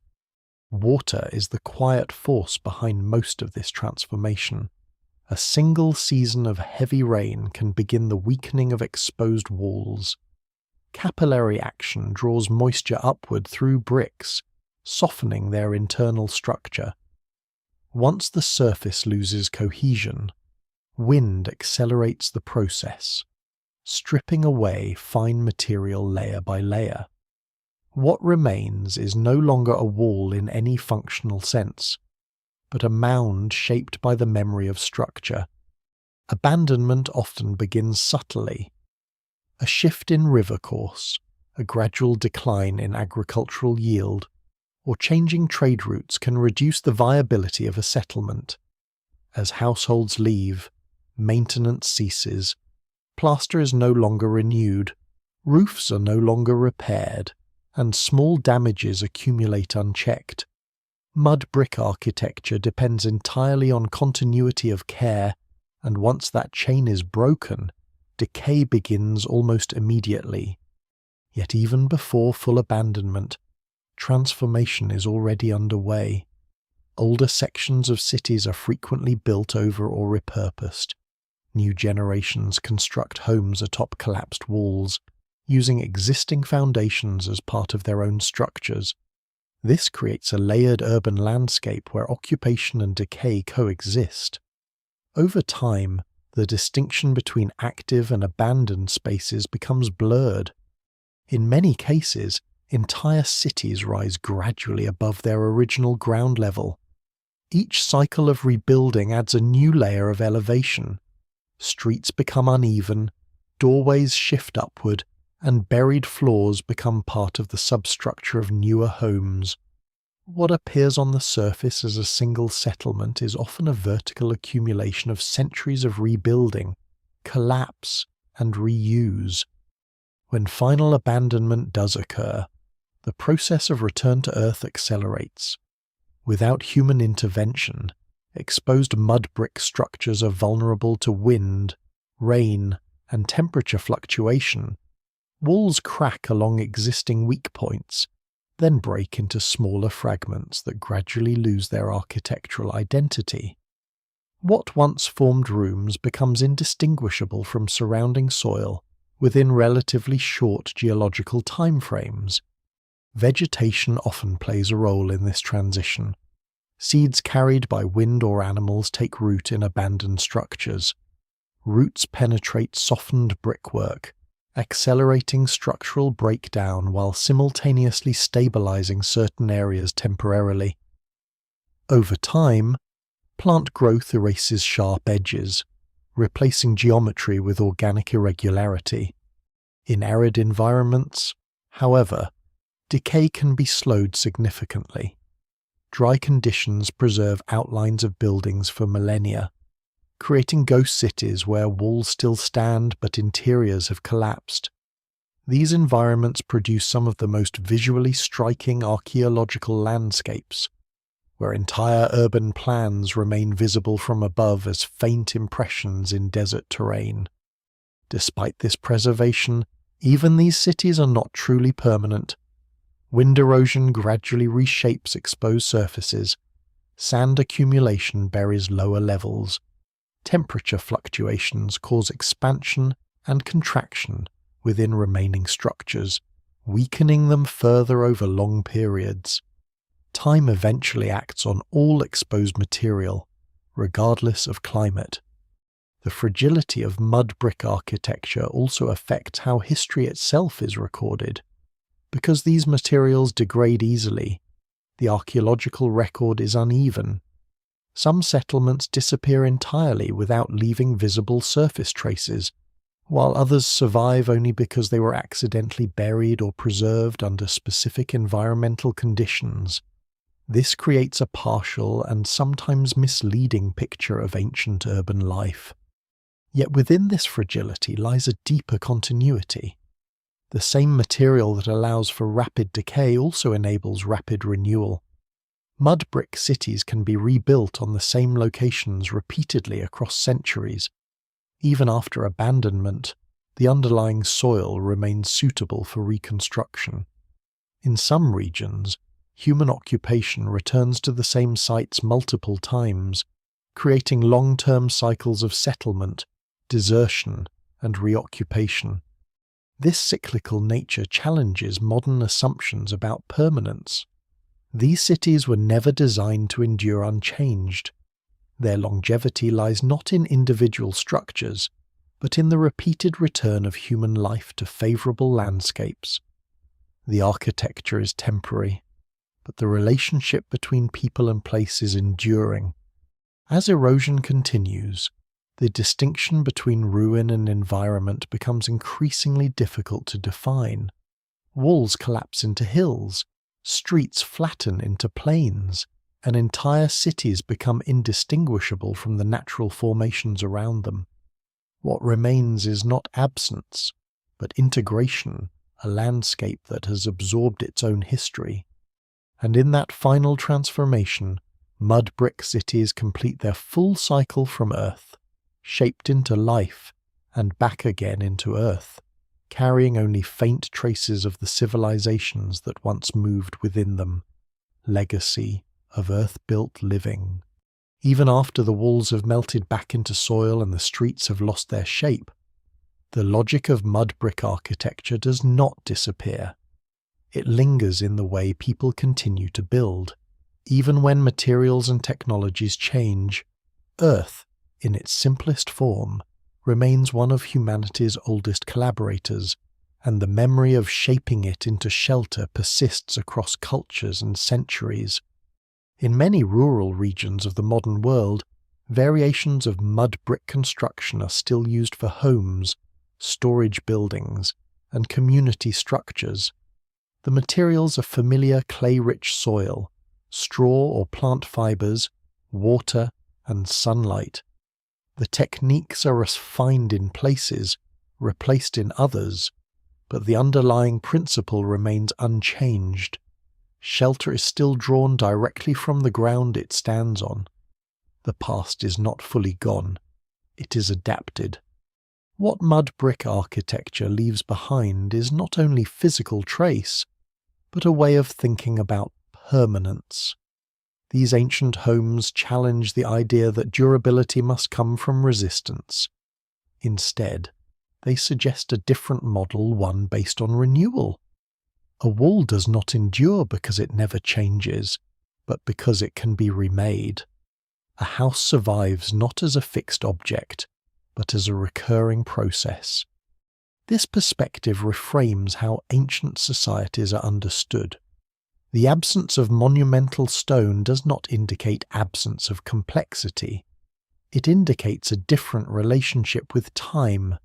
Water is the quiet force behind most of this transformation. A single season of heavy rain can begin the weakening of exposed walls. Capillary action draws moisture upward through bricks, softening their internal structure. Once the surface loses cohesion, wind accelerates the process, stripping away fine material layer by layer. What remains is no longer a wall in any functional sense, but a mound shaped by the memory of structure. Abandonment often begins subtly. A shift in river course, a gradual decline in agricultural yield, or changing trade routes can reduce the viability of a settlement. As households leave, maintenance ceases, plaster is no longer renewed, roofs are no longer repaired, and small damages accumulate unchecked. Mud brick architecture depends entirely on continuity of care, and once that chain is broken, decay begins almost immediately. Yet even before full abandonment, transformation is already underway. Older sections of cities are frequently built over or repurposed. New generations construct homes atop collapsed walls, using existing foundations as part of their own structures. This creates a layered urban landscape where occupation and decay coexist. Over time, the distinction between active and abandoned spaces becomes blurred. In many cases, entire cities rise gradually above their original ground level. Each cycle of rebuilding adds a new layer of elevation. Streets become uneven, doorways shift upward, and buried floors become part of the substructure of newer homes. What appears on the surface as a single settlement is often a vertical accumulation of centuries of rebuilding, collapse, and reuse. When final abandonment does occur, the process of return to earth accelerates. Without human intervention, exposed mud brick structures are vulnerable to wind, rain, and temperature fluctuation. Walls crack along existing weak points, then break into smaller fragments that gradually lose their architectural identity. What once formed rooms becomes indistinguishable from surrounding soil within relatively short geological timeframes. Vegetation often plays a role in this transition. Seeds carried by wind or animals take root in abandoned structures. Roots penetrate softened brickwork, accelerating structural breakdown while simultaneously stabilizing certain areas temporarily. Over time, plant growth erases sharp edges, replacing geometry with organic irregularity. In arid environments, however, decay can be slowed significantly. Dry conditions preserve outlines of buildings for millennia, creating ghost cities where walls still stand but interiors have collapsed. These environments produce some of the most visually striking archaeological landscapes, where entire urban plans remain visible from above as faint impressions in desert terrain. Despite this preservation, even these cities are not truly permanent. Wind erosion gradually reshapes exposed surfaces, sand accumulation buries lower levels, temperature fluctuations cause expansion and contraction within remaining structures, weakening them further over long periods. Time eventually acts on all exposed material, regardless of climate. The fragility of mud brick architecture also affects how history itself is recorded. Because these materials degrade easily, the archaeological record is uneven. Some settlements disappear entirely without leaving visible surface traces, while others survive only because they were accidentally buried or preserved under specific environmental conditions. This creates a partial and sometimes misleading picture of ancient urban life. Yet within this fragility lies a deeper continuity. The same material that allows for rapid decay also enables rapid renewal. Mud brick cities can be rebuilt on the same locations repeatedly across centuries. Even after abandonment, the underlying soil remains suitable for reconstruction. In some regions, human occupation returns to the same sites multiple times, creating long-term cycles of settlement, desertion, and reoccupation. This cyclical nature challenges modern assumptions about permanence. These cities were never designed to endure unchanged. Their longevity lies not in individual structures, but in the repeated return of human life to favourable landscapes. The architecture is temporary, but the relationship between people and place is enduring. As erosion continues, the distinction between ruin and environment becomes increasingly difficult to define. Walls collapse into hills, streets flatten into plains, and entire cities become indistinguishable from the natural formations around them. What remains is not absence, but integration, a landscape that has absorbed its own history. And in that final transformation, mud brick cities complete their full cycle from earth, shaped into life and back again into earth, carrying only faint traces of the civilizations that once moved within them. Legacy of earth-built living. Even after the walls have melted back into soil and the streets have lost their shape, the logic of mud brick architecture does not disappear. It lingers in the way people continue to build. Even when materials and technologies change, Earth, in its simplest form, remains one of humanity's oldest collaborators, and the memory of shaping it into shelter persists across cultures and centuries. In many rural regions of the modern world, variations of mud brick construction are still used for homes, storage buildings, and community structures. The materials are familiar clay-rich soil, straw or plant fibers, water, and sunlight. The techniques are refined in places, replaced in others, but the underlying principle remains unchanged. Shelter is still drawn directly from the ground it stands on. The past is not fully gone. It is adapted. What mud brick architecture leaves behind is not only physical trace, but a way of thinking about permanence. These ancient homes challenge the idea that durability must come from resistance. Instead, they suggest a different model, one based on renewal. A wall does not endure because it never changes, but because it can be remade. A house survives not as a fixed object, but as a recurring process. This perspective reframes how ancient societies are understood. The absence of monumental stone does not indicate absence of complexity. It indicates a different relationship with time.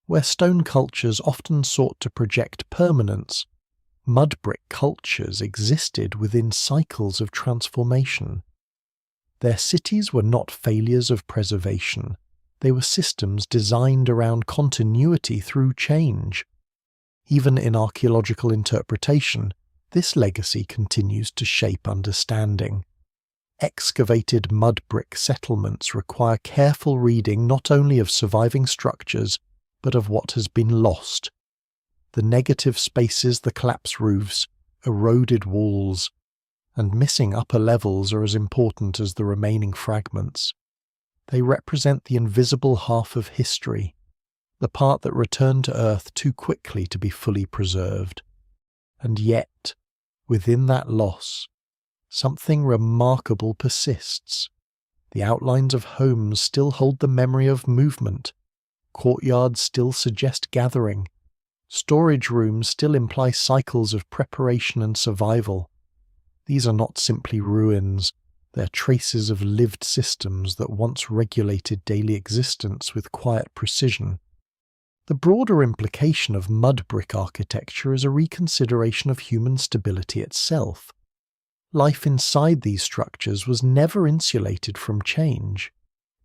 Where stone cultures often sought to project permanence, mud brick cultures existed within cycles of transformation. Their cities were not failures of preservation. They were systems designed around continuity through change. Even in archaeological interpretation, this legacy continues to shape understanding. Excavated mud brick settlements require careful reading not only of surviving structures, but of what has been lost. The negative spaces, the collapsed roofs, eroded walls, and missing upper levels are as important as the remaining fragments. They represent the invisible half of history, the part that returned to Earth too quickly to be fully preserved. And yet, within that loss, something remarkable persists. The outlines of homes still hold the memory of movement. Courtyards still suggest gathering. Storage rooms still imply cycles of preparation and survival. These are not simply ruins. They're traces of lived systems that once regulated daily existence with quiet precision. The broader implication of mud brick architecture is a reconsideration of human stability itself. Life inside these structures was never insulated from change.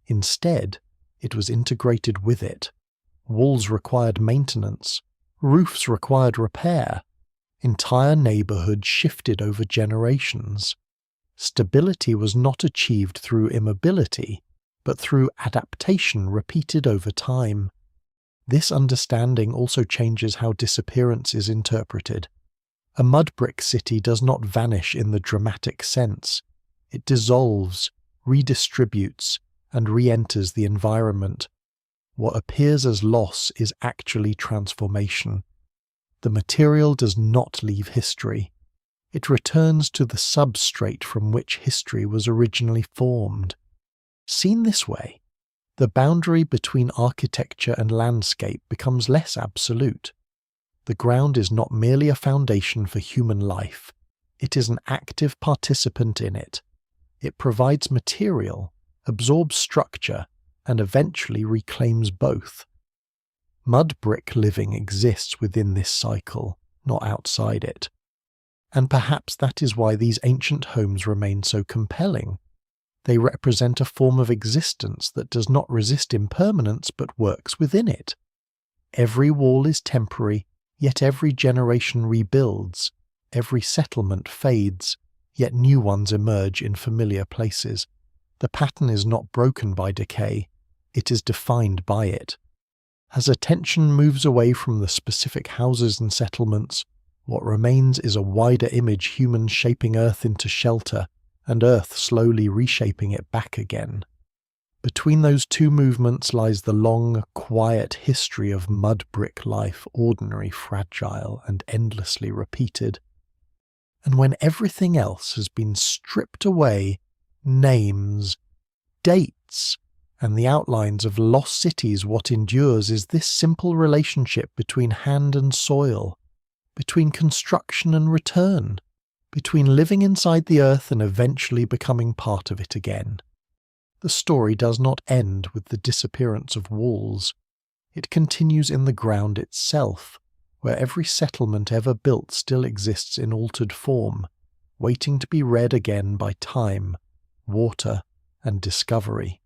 Instead, it was integrated with it. Walls required maintenance, roofs required repair, entire neighborhoods shifted over generations. Stability was not achieved through immobility, but through adaptation repeated over time. This understanding also changes how disappearance is interpreted. A mud brick city does not vanish in the dramatic sense. It dissolves, redistributes, and re-enters the environment. What appears as loss is actually transformation. The material does not leave history. It returns to the substrate from which history was originally formed. Seen this way, the boundary between architecture and landscape becomes less absolute. The ground is not merely a foundation for human life. It is an active participant in it. It provides material, absorbs structure, and eventually reclaims both. Mud brick living exists within this cycle, not outside it. And perhaps that is why these ancient homes remain so compelling. They represent a form of existence that does not resist impermanence but works within it. Every wall is temporary, yet every generation rebuilds. Every settlement fades, yet new ones emerge in familiar places. The pattern is not broken by decay, it is defined by it. As attention moves away from the specific houses and settlements, what remains is a wider image, humans shaping Earth into shelter, and Earth slowly reshaping it back again. Between those two movements lies the long, quiet history of mud brick life, ordinary, fragile, and endlessly repeated. And when everything else has been stripped away, names, dates, and the outlines of lost cities, what endures is this simple relationship between hand and soil, between construction and return, between living inside the earth and eventually becoming part of it again. The story does not end with the disappearance of walls. It continues in the ground itself, where every settlement ever built still exists in altered form, waiting to be read again by time, water, and discovery.